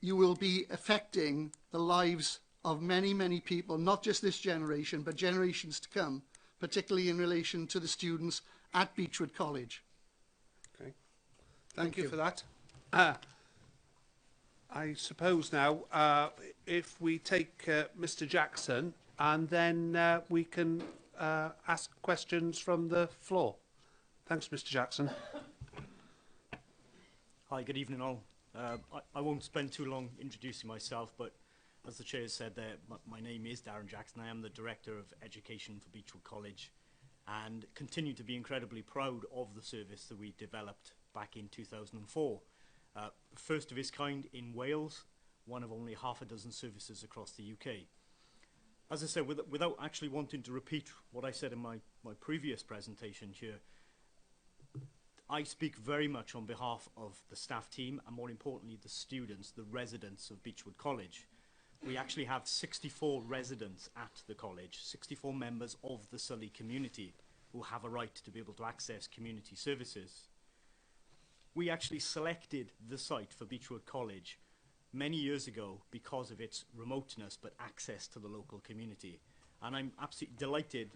You will be affecting the lives of many, many people, not just this generation, but generations to come, particularly in relation to the students at Beechwood College.
Okay. Thank you for that. I suppose now, if we take Mr. Jackson, and then we can ask questions from the floor. Thanks, Mr. Jackson.
Hi, good evening all. I won't spend too long introducing myself, but as the chair said there, my name is Darren Jackson. I am the Director of Education for Beechwood College and continue to be incredibly proud of the service that we developed back in 2004. First of its kind in Wales, one of only half a dozen services across the UK. As I said, without actually wanting to repeat what I said in my previous presentation here, I speak very much on behalf of the staff team and more importantly the students, the residents of Beechwood College. We actually have 64 residents at the college, 64 members of the Sully community who have a right to be able to access community services. We actually selected the site for Beechwood College many years ago because of its remoteness but access to the local community. And I'm absolutely delighted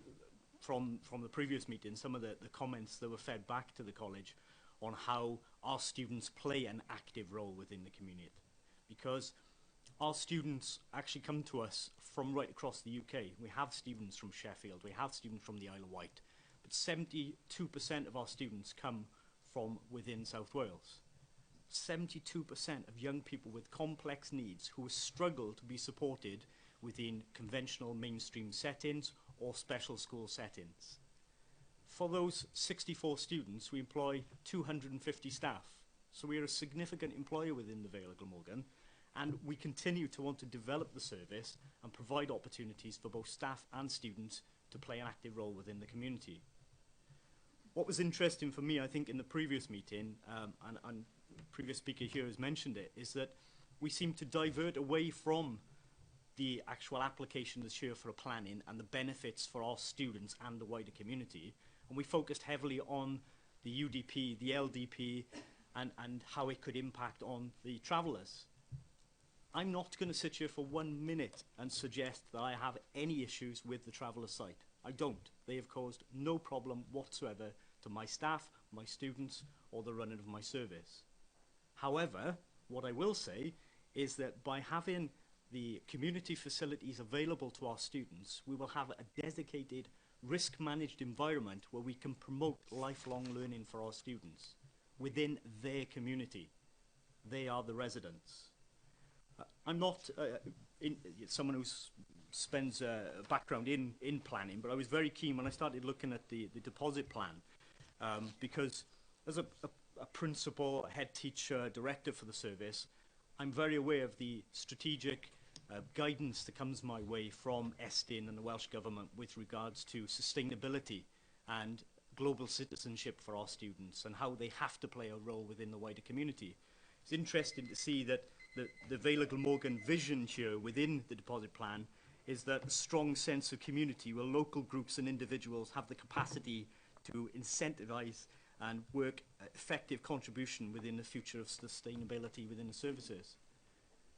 from the previous meeting, some of the comments that were fed back to the college on how our students play an active role within the community. Because our students actually come to us from right across the UK. We have students from Sheffield, we have students from the Isle of Wight, but 72% of our students come from within South Wales. 72% of young people with complex needs who struggle to be supported within conventional mainstream settings or special school settings. For those 64 students, we employ 250 staff. So we are a significant employer within the Vale of Glamorgan, and we continue to want to develop the service and provide opportunities for both staff and students to play an active role within the community. What was interesting for me, I think, in the previous meeting, and previous speaker here has mentioned it, is that we seem to divert away from the actual application this year for a planning and the benefits for our students and the wider community, and we focused heavily on the UDP, the LDP, and how it could impact on the travellers. I'm not going to sit here for 1 minute and suggest that I have any issues with the traveller site. I don't. They have caused no problem whatsoever to my staff, my students, or the running of my service. However, what I will say is that by having the community facilities available to our students, we will have a dedicated, risk-managed environment where we can promote lifelong learning for our students within their community. They are the residents. I'm not someone who spends a background in planning, but I was very keen when I started looking at the deposit plan, because as a principal, a head teacher, director for the service, I'm very aware of the strategic guidance that comes my way from Estyn and the Welsh Government with regards to sustainability and global citizenship for our students and how they have to play a role within the wider community. It's interesting to see that the Vale of Glamorgan vision here within the deposit plan is that a strong sense of community where local groups and individuals have the capacity to incentivise and work effective contribution within the future of sustainability within the services.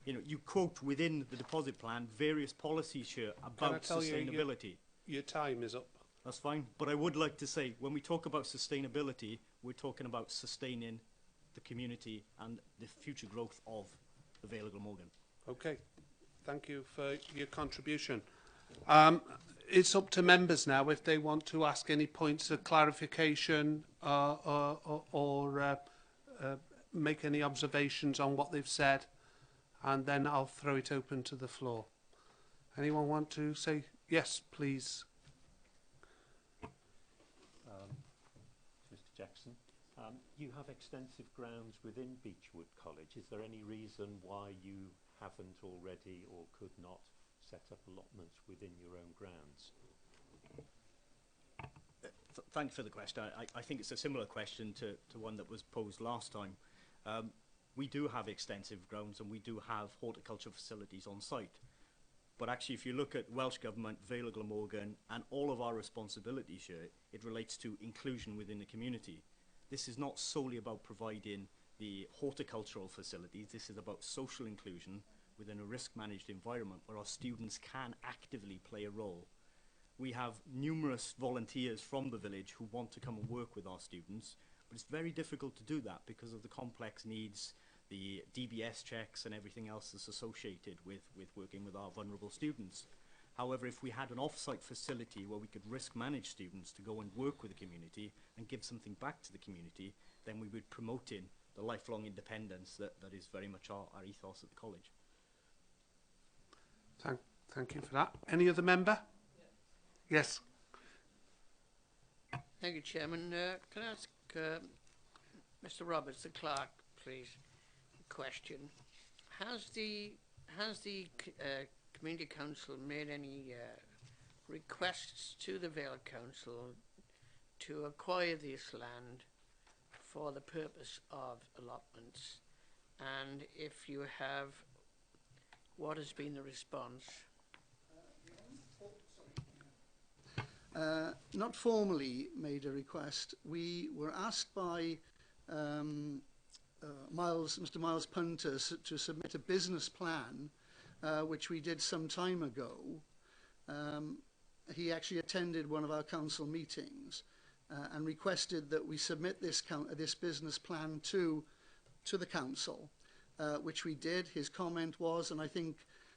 You know, you quote within the deposit plan various policies here about sustainability.
Your time is up.
That's fine, but I would like to say when we talk about sustainability, we're talking about sustaining the community and the future growth of the Vale of Glamorgan.
Okay, thank you for your contribution. It's up to members now if they want to ask any points of clarification or make any observations on what they've said, and then I'll throw it open to the floor. Anyone want to say yes, please?
Mr. Jackson, you have extensive grounds within Beechwood College. Is there any reason why you haven't already or could not set up allotments within your own grounds?
Thank you for the question. I think it's a similar question to one that was posed last time. We do have extensive grounds and we do have horticulture facilities on site. But actually, if you look at Welsh Government, Vale of Glamorgan, and all of our responsibilities here, it relates to inclusion within the community. This is not solely about providing the horticultural facilities. This is about social inclusion within a risk-managed environment where our students can actively play a role. We have numerous volunteers from the village who want to come and work with our students, but it's very difficult to do that because of the complex needs, the DBS checks and everything else that's associated with working with our vulnerable students. However, if we had an off-site facility where we could risk manage students to go and work with the community and give something back to the community, then we would promote in the lifelong independence that is very much our ethos at the college.
Thank you for that. Any other member? Yes.
Thank you, Chairman. Can I ask Mr. Roberts, the clerk, please, a question? Has the Community Council made any requests to the Vale Council to acquire this land for the purpose of allotments? And if you have, what has been the response?
Not formally made a request. We were asked by Mr. Miles Punter to submit a business plan, which we did some time ago. he actually attended one of our council meetings and requested that we submit this business plan to the council, which we did. His comment was, and I think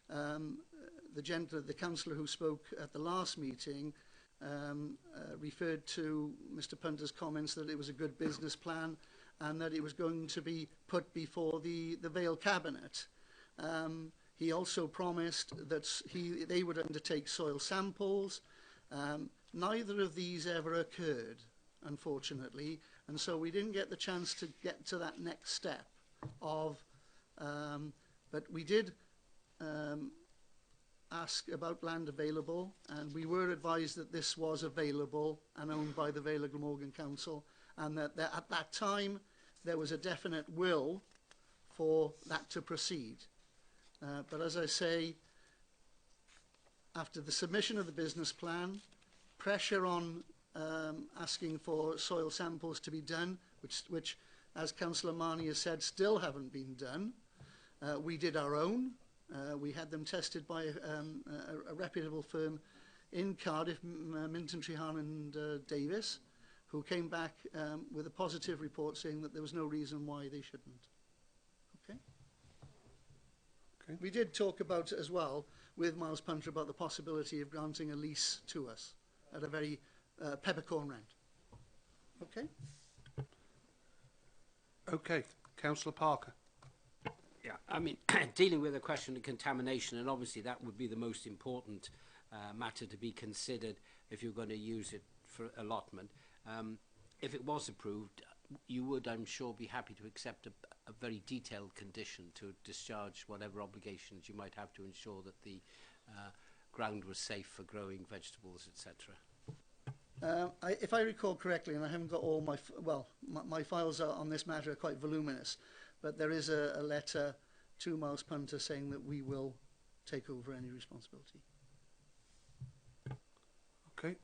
the councillor who spoke at the last meeting referred to Mr Punter's comments that it was a good business plan and that it was going to be put before the Vale Cabinet. He also promised that they would undertake soil samples. Neither of these ever occurred, unfortunately, and so we didn't get the chance to get to that next step of, but we did ask about land available, and we were advised that this was available and owned by the Vale of Glamorgan Council, and that at that time there was a definite will for that to proceed. But as I say, after the submission of the business plan, pressure on asking for soil samples to be done, which as Councillor Marnie has said, still haven't been done. We did our own. We had them tested by a reputable firm in Cardiff, Minton Treharne and Davis, who came back with a positive report saying that there was no reason why they shouldn't. Okay. Okay. We did talk about as well with Miles Punter about the possibility of granting a lease to us at a very peppercorn rent. Okay.
Okay, Councillor Parker.
Yeah, I mean, dealing with the question of contamination, and obviously that would be the most important matter to be considered if you're going to use it for allotment. If it was approved, you would, I'm sure, be happy to accept a very detailed condition to discharge whatever obligations you might have to ensure that the ground was safe for growing vegetables, etc.
If I recall correctly, and I haven't got all my files on this matter are quite voluminous, but there is a letter to Miles Punter saying that we will take over any responsibility.
Okay.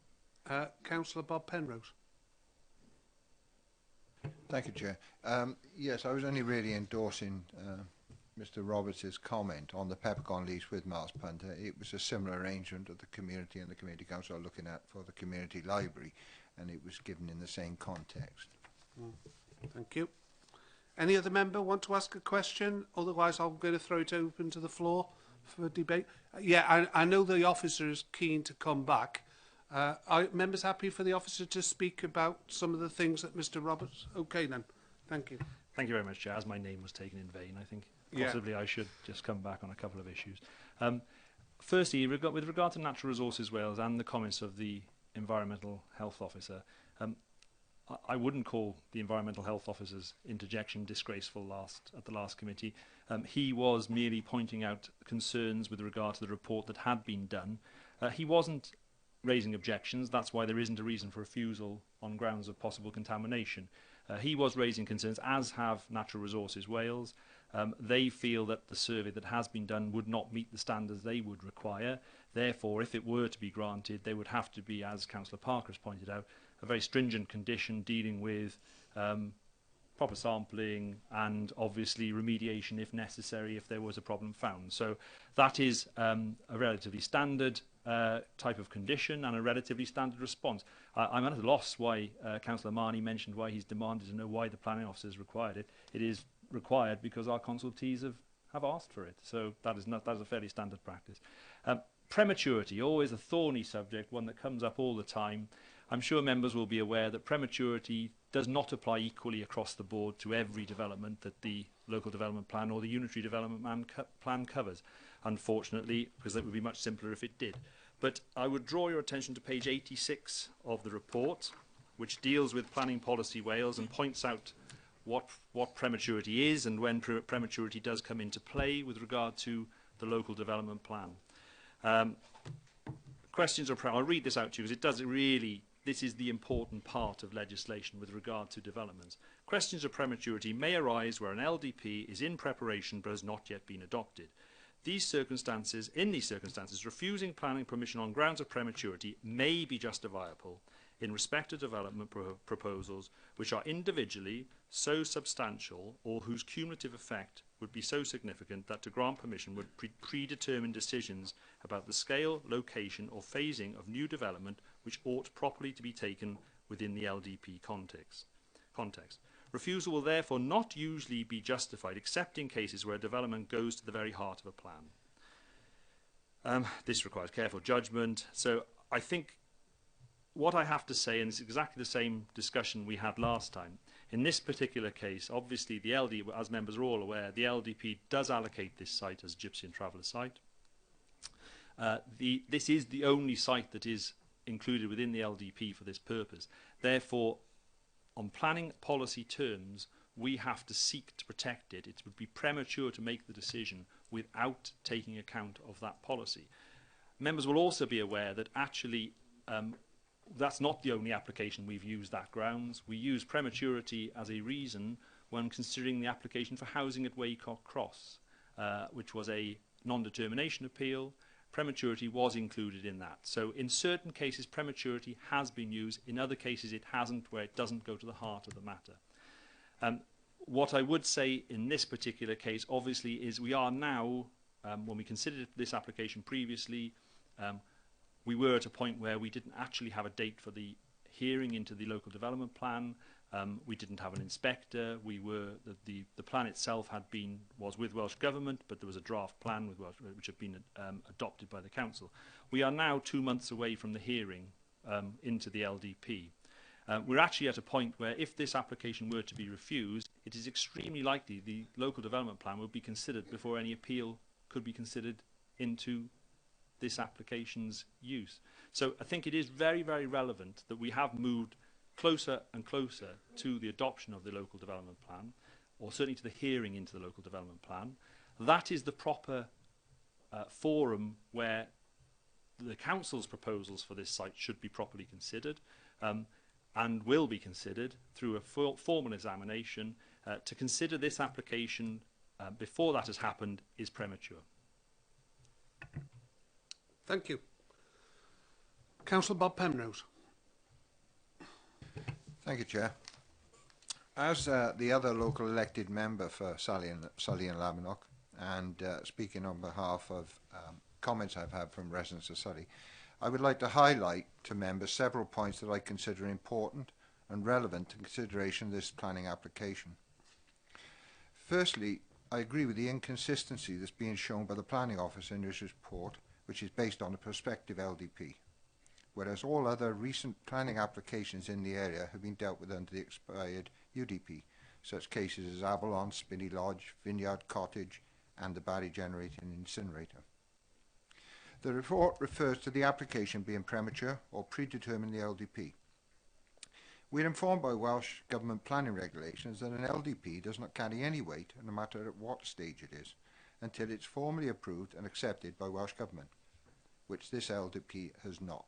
Councillor Bob Penrose.
Thank you, Chair. Yes, I was only really endorsing Mr Roberts' comment on the peppercorn lease with Miles Punter. It was a similar arrangement that the community and the community council are looking at for the community library, and it was given in the same context.
Thank you. Any other member want to ask a question? Otherwise, I'm going to throw it open to the floor for debate. Yeah, I know the officer is keen to come back. Are members happy for the officer to speak about some of the things that Mr Roberts... Okay then, thank you.
Thank you very much, Chair. As my name was taken in vain, I think possibly I should just come back on a couple of issues. Firstly, with regard to Natural Resources Wales and the comments of the Environmental Health Officer, I wouldn't call the Environmental Health Officer's interjection disgraceful at the last committee. He was merely pointing out concerns with regard to the report that had been done. He wasn't raising objections. That's why there isn't a reason for refusal on grounds of possible contamination. He was raising concerns, as have Natural Resources Wales. They feel that the survey that has been done would not meet the standards they would require. Therefore, if it were to be granted, there would have to be, as Councillor Parker has pointed out, a very stringent condition dealing with proper sampling and obviously remediation if necessary if there was a problem found. So that is a relatively standard type of condition and a relatively standard response. I'm at a loss why Councillor Marnie mentioned why he's demanded to know why the planning officer has required it. It is required because our consultees have asked for it. So that is a fairly standard practice. Prematurity, always a thorny subject, one that comes up all the time. I'm sure members will be aware that prematurity does not apply equally across the board to every development that the local development plan or the unitary development plan covers, unfortunately, because it would be much simpler if it did. But I would draw your attention to page 86 of the report, which deals with Planning Policy Wales and points out what prematurity is and when prematurity does come into play with regard to the local development plan. Questions are... I'll read this out to you because it does really... This is the important part of legislation with regard to developments. Questions of prematurity may arise where an LDP is in preparation but has not yet been adopted. In these circumstances, refusing planning permission on grounds of prematurity may be justifiable in respect of development proposals which are individually so substantial or whose cumulative effect would be so significant that to grant permission would predetermine decisions about the scale, location or phasing of new development which ought properly to be taken within the LDP context. Refusal will therefore not usually be justified except in cases where development goes to the very heart of a plan. This requires careful judgment. So I think what I have to say, and it's exactly the same discussion we had last time, in this particular case, obviously the LD, as members are all aware, the LDP does allocate this site as a Gypsy and Traveller site. This is the only site that is included within the LDP for this purpose. Therefore, on planning policy terms, we have to seek to protect it. It would be premature to make the decision without taking account of that policy. Members will also be aware that actually that's not the only application we've used that grounds. We use prematurity as a reason when considering the application for housing at Waycock Cross, which was a non-determination appeal. Prematurity was included in that. So in certain cases prematurity has been used, in other cases it hasn't, where it doesn't go to the heart of the matter. What I would say in this particular case obviously is we are now, when we considered this application previously, we were at a point where we didn't actually have a date for the hearing into the local development plan. We didn't have an inspector. The plan itself was with Welsh Government, but there was a draft plan with Welsh, which had been adopted by the council. We are now 2 months away from the hearing into the LDP. We're actually at a point where if this application were to be refused, it is extremely likely the local development plan would be considered before any appeal could be considered into this application's use. So I think it is very, very relevant that we have moved closer and closer to the adoption of the local development plan, or certainly to the hearing into the local development plan. That is the proper forum where the council's proposals for this site should be properly considered, and will be considered through a formal examination. To consider this application before that has happened is premature.
Thank you. Councillor Bob Penrose.
Thank you, Chair. As the other local elected member for Sully and Lavernock, and speaking on behalf of comments I've had from residents of Sully, I would like to highlight to members several points that I consider important and relevant to consideration of this planning application. Firstly, I agree with the inconsistency that's being shown by the Planning Office in this report, which is based on a prospective LDP, whereas all other recent planning applications in the area have been dealt with under the expired UDP, such cases as Avalon, Spinney Lodge, Vineyard Cottage and the Barry Generating Incinerator. The report refers to the application being premature or predetermined the LDP. We are informed by Welsh Government planning regulations that an LDP does not carry any weight, no matter at what stage it is, until it's formally approved and accepted by Welsh Government, which this LDP has not.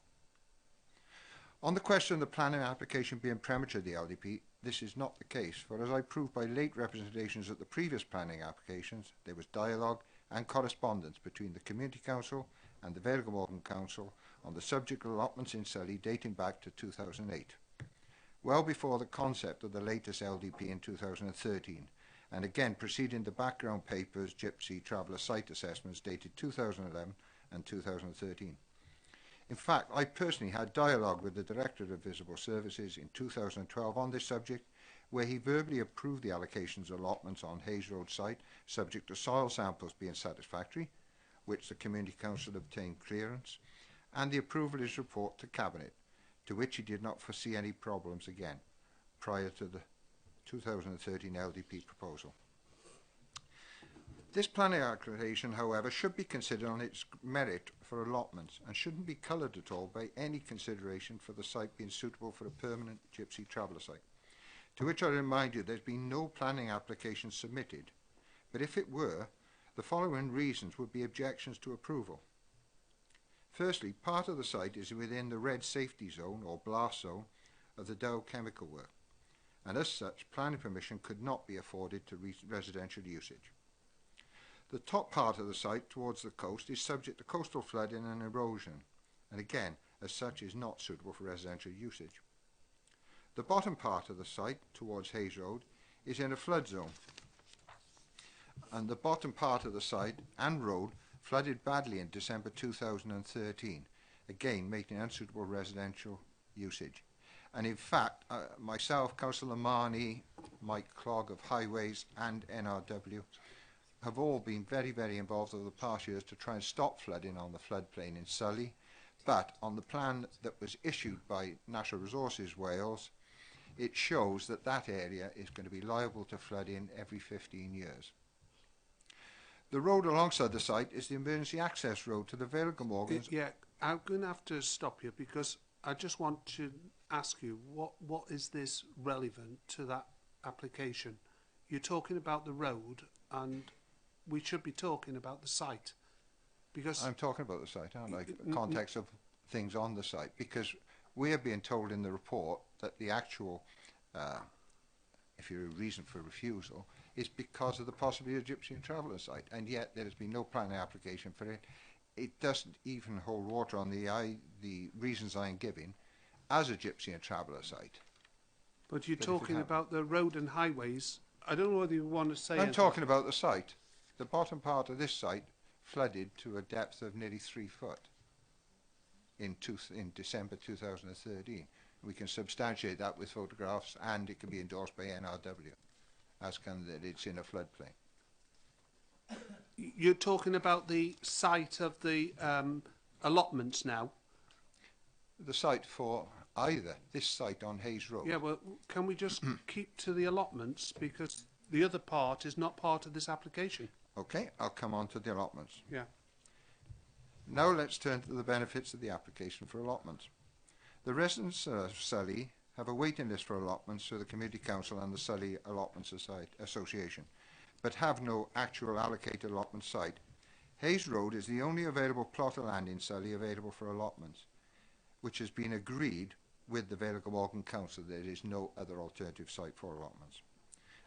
On the question of the planning application being premature the LDP, this is not the case, for as I proved by late representations at the previous planning applications, there was dialogue and correspondence between the Community Council and the Vale of Glamorgan Council on the subject of allotments in Surrey dating back to 2008, well before the concept of the latest LDP in 2013, and again preceding the background papers, Gypsy Traveller Site Assessments dated 2011 and 2013. In fact, I personally had dialogue with the Director of Visible Services in 2012 on this subject, where he verbally approved the allocations allotments on Hayes Road site, subject to soil samples being satisfactory, which the Community Council obtained clearance, and the approval of his report to Cabinet, to which he did not foresee any problems again, prior to the 2013 LDP proposal. This planning application, however, should be considered on its merit for allotments and shouldn't be coloured at all by any consideration for the site being suitable for a permanent Gypsy Traveller site. To which I remind you there's been no planning application submitted, but if it were, the following reasons would be objections to approval. Firstly, part of the site is within the red safety zone or blast zone of the Dow chemical work, and as such planning permission could not be afforded to residential usage. The top part of the site towards the coast is subject to coastal flooding and erosion, and again, as such, is not suitable for residential usage. The bottom part of the site towards Hayes Road is in a flood zone, and the bottom part of the site and road flooded badly in December 2013, again making unsuitable residential usage. And in fact, myself, Councillor Marnie, Mike Clogg of Highways and NRW have all been very, very involved over the past years to try and stop flooding on the floodplain in Sully. But on the plan that was issued by Natural Resources Wales, it shows that that area is going to be liable to flooding every 15 years. The road alongside the site is the emergency access road to the Vale of Glamorgan.
Yeah, I'm going to have to stop you because I just want to ask you, what is this relevant to that application? You're talking about the road, and we should be talking about the site. Because
I'm talking about the site, aren't I? The context of things on the site, because we are being told in the report that the actual, if you're a reason for refusal, is because of the possibility of Gypsy and Traveller site, and yet there has been no planning application for it. It doesn't even hold water on the reasons I'm giving as a Gypsy and Traveller site.
But you're talking about the road and highways. I don't know whether you want to say...
I'm talking about the site. The bottom part of this site flooded to a depth of nearly 3 foot in December 2013. We can substantiate that with photographs, and it can be endorsed by NRW, as can that it's in a floodplain.
You're talking about the site of the allotments now?
The site for either this site on Hayes Road.
Yeah, well, can we just keep to the allotments, because the other part is not part of this application?
Okay, I'll come on to the allotments.
Yeah.
Now let's turn to the benefits of the application for allotments. The residents of Sully have a waiting list for allotments through the Community Council and the Sully Allotment Association, but have no actual allocated allotment site. Hayes Road is the only available plot of land in Sully available for allotments, which has been agreed with the Vale of Glamorgan Council. There is no other alternative site for allotments.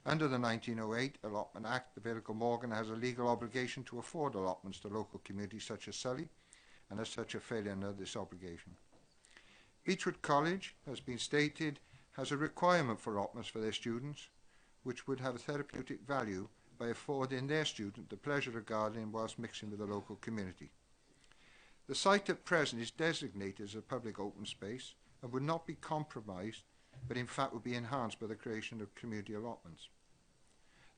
Under the 1908 Allotment Act, the Vale of Glamorgan has a legal obligation to afford allotments to local communities such as Sully, and as such a failure under this obligation. Beechwood College has been stated has a requirement for allotments for their students, which would have a therapeutic value by affording their student the pleasure of gardening whilst mixing with the local community. The site at present is designated as a public open space and would not be compromised, but in fact would be enhanced by the creation of community allotments.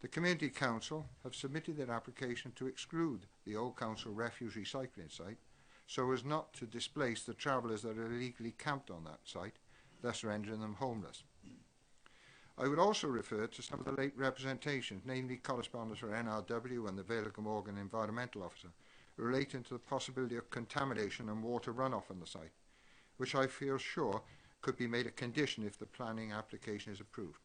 The Community Council have submitted their application to exclude the Old Council Refuse Recycling site so as not to displace the travellers that are illegally camped on that site, thus rendering them homeless. I would also refer to some of the late representations, namely correspondence for NRW and the Vale of Glamorgan Environmental Officer, relating to the possibility of contamination and water runoff on the site, which I feel sure could be made a condition if the planning application is approved.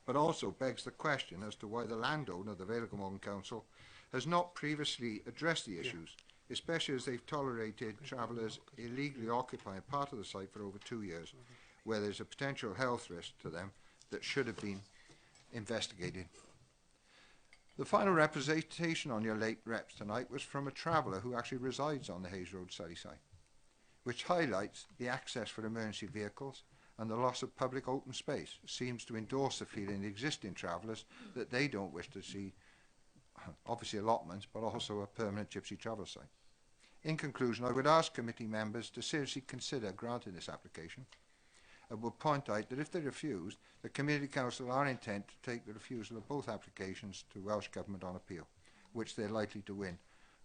But also begs the question as to why the landowner, the Vale of Glamorgan Council, has not previously addressed the issues, especially as they've tolerated travellers illegally occupying part of the site for over 2 years, where there's a potential health risk to them that should have been investigated. The final representation on your late reps tonight was from a traveller who actually resides on the Hayes Road Surrey site, which highlights the access for emergency vehicles and the loss of public open space. Seems to endorse the feeling of existing travellers that they don't wish to see, obviously allotments, but also a permanent Gypsy travel site. In conclusion, I would ask committee members to seriously consider granting this application, and would point out that if they refuse, the Community Council are intent to take the refusal of both applications to Welsh Government on appeal, which they're likely to win,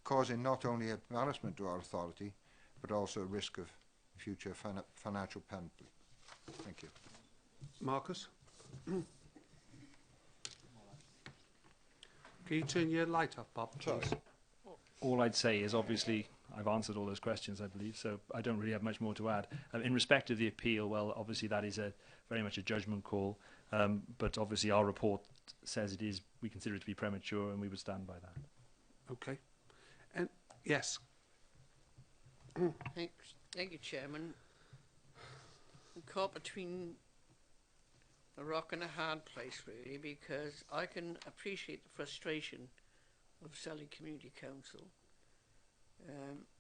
causing not only embarrassment to our authority, but also a risk of future financial penalty. Thank you.
Marcus? Can you turn your light off, Bob, please?
All I'd say is, obviously, I've answered all those questions, I believe, so I don't really have much more to add. In respect of the appeal, well, obviously that is very much a judgment call, but obviously our report says it is, we consider it to be premature, and we would stand by that.
Okay. And yes.
Thank you, Chairman. I'm caught between a rock and a hard place, really, because I can appreciate the frustration of Sully Community Council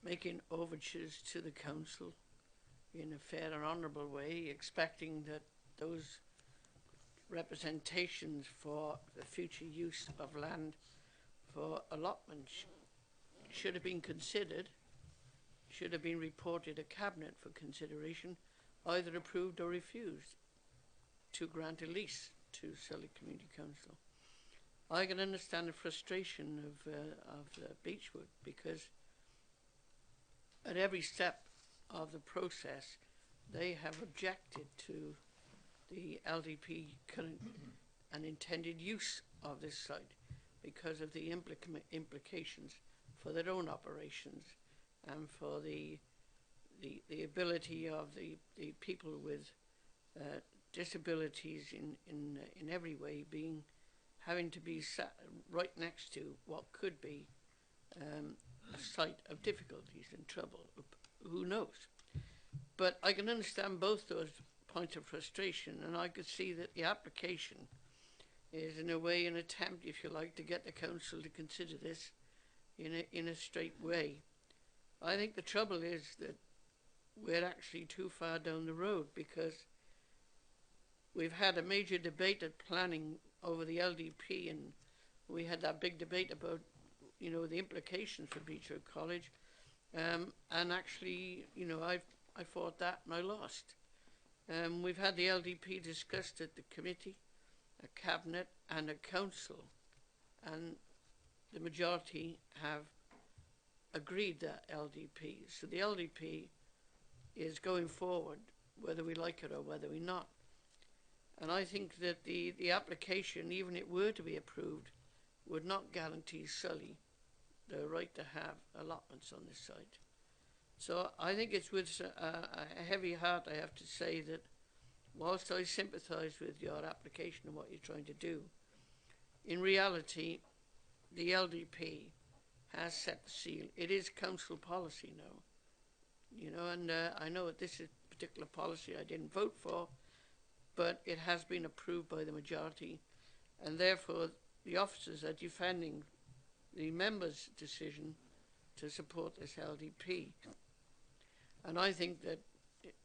making overtures to the council in a fair and honourable way, expecting that those representations for the future use of land for allotments should have been considered, should have been reported to Cabinet for consideration, either approved or refused to grant a lease to Surrey Community Council. I can understand the frustration of Beechwood, because at every step of the process they have objected to the LDP current and intended use of this site because of the implications for their own operations and for the ability of the people with disabilities in every way having to be sat right next to what could be a site of difficulties and trouble. Who knows? But I can understand both those points of frustration, and I could see that the application is in a way an attempt, if you like, to get the council to consider this in a straight way. I think the trouble is that we're actually too far down the road, because we've had a major debate at planning over the LDP, and we had that big debate about, you know, the implications for Beechwood College, and actually, you know, I fought that and I lost. We've had the LDP discussed at the committee, a cabinet and a council, and the majority have agreed that LDP. So the LDP is going forward, whether we like it or whether we not. And I think that the application, even if it were to be approved, would not guarantee Sully the right to have allotments on this site. So I think it's with a heavy heart I have to say that whilst I sympathise with your application and what you're trying to do, in reality the LDP has set the seal. It is council policy now, you know, and I know that this is a particular policy I didn't vote for, but it has been approved by the majority, and therefore the officers are defending the members' decision to support this LDP. And I think that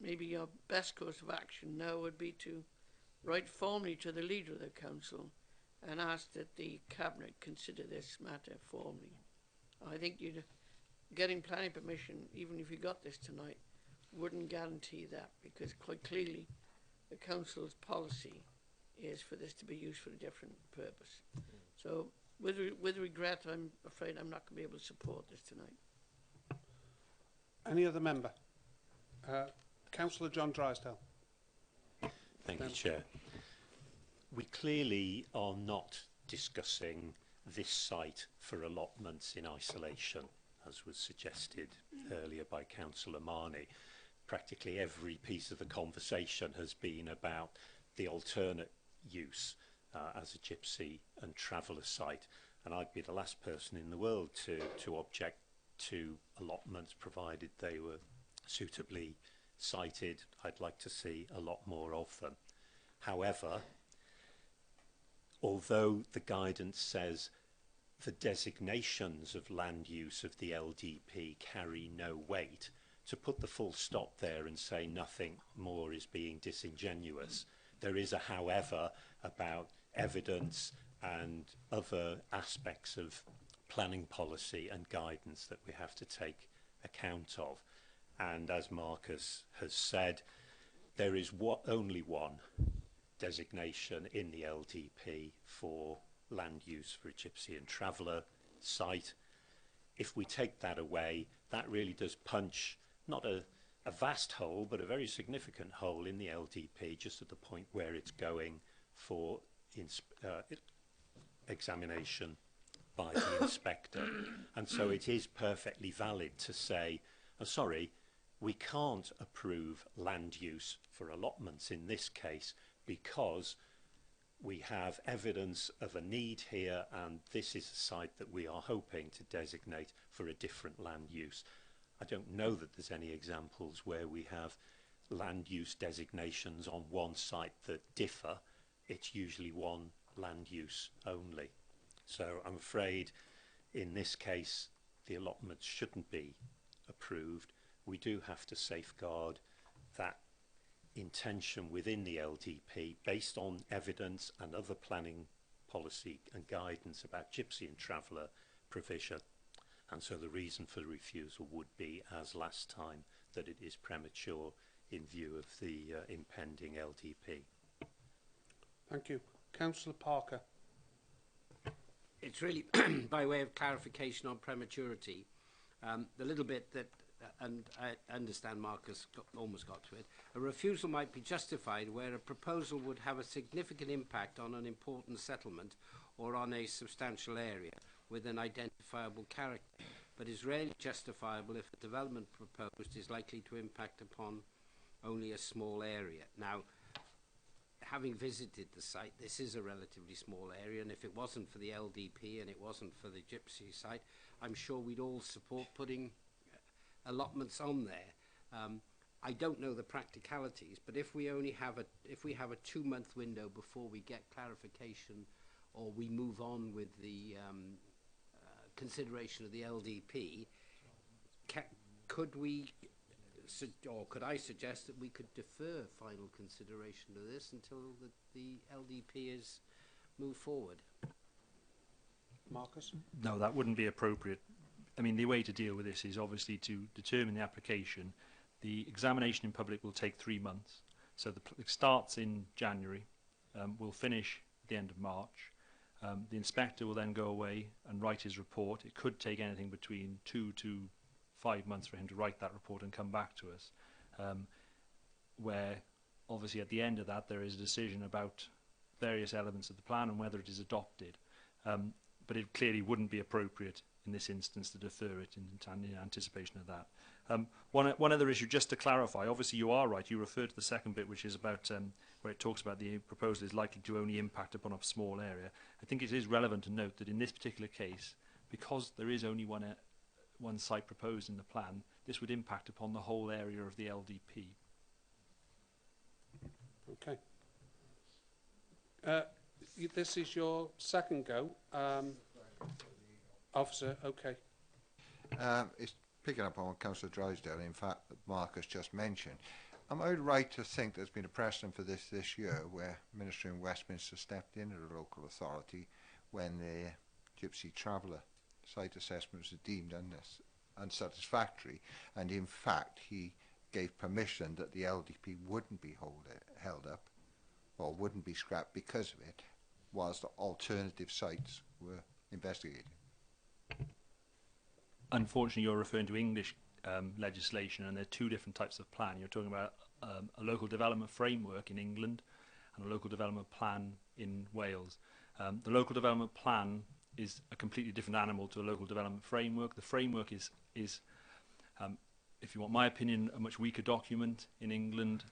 maybe your best course of action now would be to write formally to the leader of the council and ask that the cabinet consider this matter formally. I think getting planning permission, even if you got this tonight, wouldn't guarantee that, because quite clearly the council's policy is for this to be used for a different purpose. So with regret, I'm afraid I'm not going to be able to support this tonight.
Any other member? Councillor John Drysdale.
Thank you, Chair. We clearly are not discussing this site for allotments in isolation, as was suggested earlier by Councillor Marnie. Practically every piece of the conversation has been about the alternate use as a gypsy and traveller site, and I'd be the last person in the world to object to allotments provided they were suitably sited. I'd like to see a lot more of them. However, although the guidance says the designations of land use of the LDP carry no weight, to put the full stop there and say nothing more is being disingenuous. There is a however about evidence and other aspects of planning policy and guidance that we have to take account of. And as Marcus has said, there is only one designation in the LDP for land use for a gypsy and traveller site. If we take that away, that really does punch not a vast hole, but a very significant hole in the LDP, just at the point where it's going for examination by the inspector. And so it is perfectly valid to say, oh, sorry, we can't approve land use for allotments in this case because we have evidence of a need here, and this is a site that we are hoping to designate for a different land use. I don't know that there's any examples where we have land use designations on one site that differ. It's usually one land use only. So I'm afraid in this case the allotments shouldn't be approved. We do have to safeguard that intention within the LDP based on evidence and other planning policy and guidance about gypsy and traveller provision. And so the reason for the refusal would be, as last time, that it is premature in view of the impending LDP.
Thank you. Councillor Parker.
It's really by way of clarification on prematurity. The little bit that, and I understand Marcus almost got to it, a refusal might be justified where a proposal would have a significant impact on an important settlement or on a substantial area with an identifiable character, but is rarely justifiable if a development proposed is likely to impact upon only a small area. Now, having visited the site, this is a relatively small area, and if it wasn't for the LDP and it wasn't for the gypsy site, I'm sure we'd all support putting allotments on there. I don't know the practicalities, but if we only have if we have a 2-month window before we get clarification or we move on with the consideration of the LDP, could we, or could I suggest that we could defer final consideration of this until the LDP is moved forward?
Marcus?
No, that wouldn't be appropriate. I mean, the way to deal with this is obviously to determine the application. The examination in public will take 3 months. So it starts in January, will finish at the end of March. The inspector will then go away and write his report. It could take anything between 2 to 5 months for him to write that report and come back to us, where obviously at the end of that there is a decision about various elements of the plan and whether it is adopted. But it clearly wouldn't be appropriate in this instance to defer it in anticipation of that. One other issue, just to clarify, obviously you are right, you referred to the second bit, which is about where it talks about the proposal is likely to only impact upon a small area. I think it is relevant to note that in this particular case, because there is only one site proposed in the plan, this would impact upon the whole area of the LDP.
Okay. This is your second go. Officer, okay.
It's picking up on what Councillor Drysdale, in fact, that Marcus just mentioned. Am I right to think there's been a precedent for this year where Minister in Westminster stepped in at a local authority when the Gypsy Traveller site assessment was deemed unsatisfactory, and in fact he gave permission that the LDP wouldn't be held up or wouldn't be scrapped because of it, whilst the alternative sites were investigated?
Unfortunately, you're referring to English legislation, and there are two different types of plan. You're talking about a local development framework in England and a local development plan in Wales. The local development plan is a completely different animal to a local development framework. The framework is if you want my opinion, a much weaker document in England,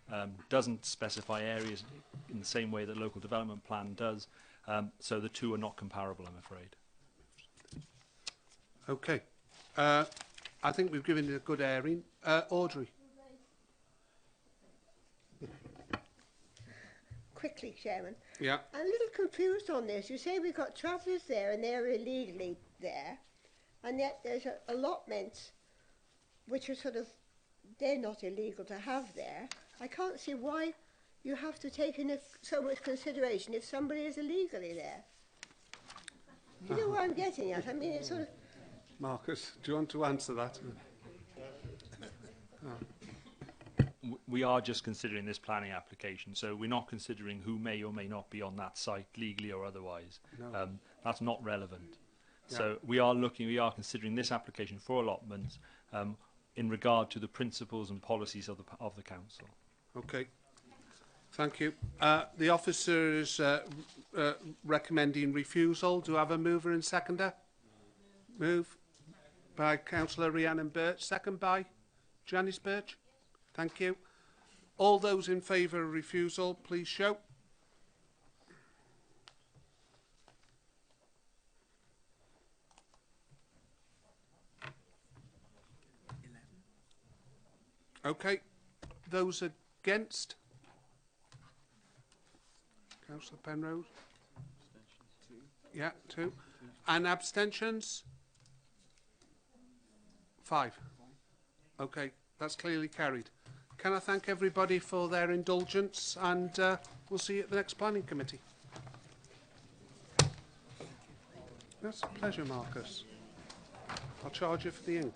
doesn't specify areas in the same way that local development plan does. So the two are not comparable, I'm afraid.
Okay. I think we've given it a good airing. Audrey.
Quickly, Chairman.
Yeah.
I'm a little confused on this. You say we've got travellers there and they're illegally there, and yet there's allotments which are sort of, they're not illegal to have there. I can't see why you have to take in so much consideration if somebody is illegally there. You know what I'm getting at? I mean, it's sort of...
Marcus, do you want to answer that?
We are just considering this planning application, so we're not considering who may or may not be on that site legally or otherwise.
No.
That's not relevant.
Yeah.
So we are considering this application for allotments in regard to the principles and policies of the council.
Okay. Thank you. The officer is recommending refusal. Do I have a mover and seconder? Move by Councillor Rhiannon Birch. Second by Janice Birch. Thank you. All those in favour of refusal, please show. Okay. Those against? Councillor Penrose? Yeah, 2. And abstentions? 5. Okay, that's clearly carried. Can I thank everybody for their indulgence, and we'll see you at the next planning committee. That's a pleasure, Marcus. I'll charge you for the ink.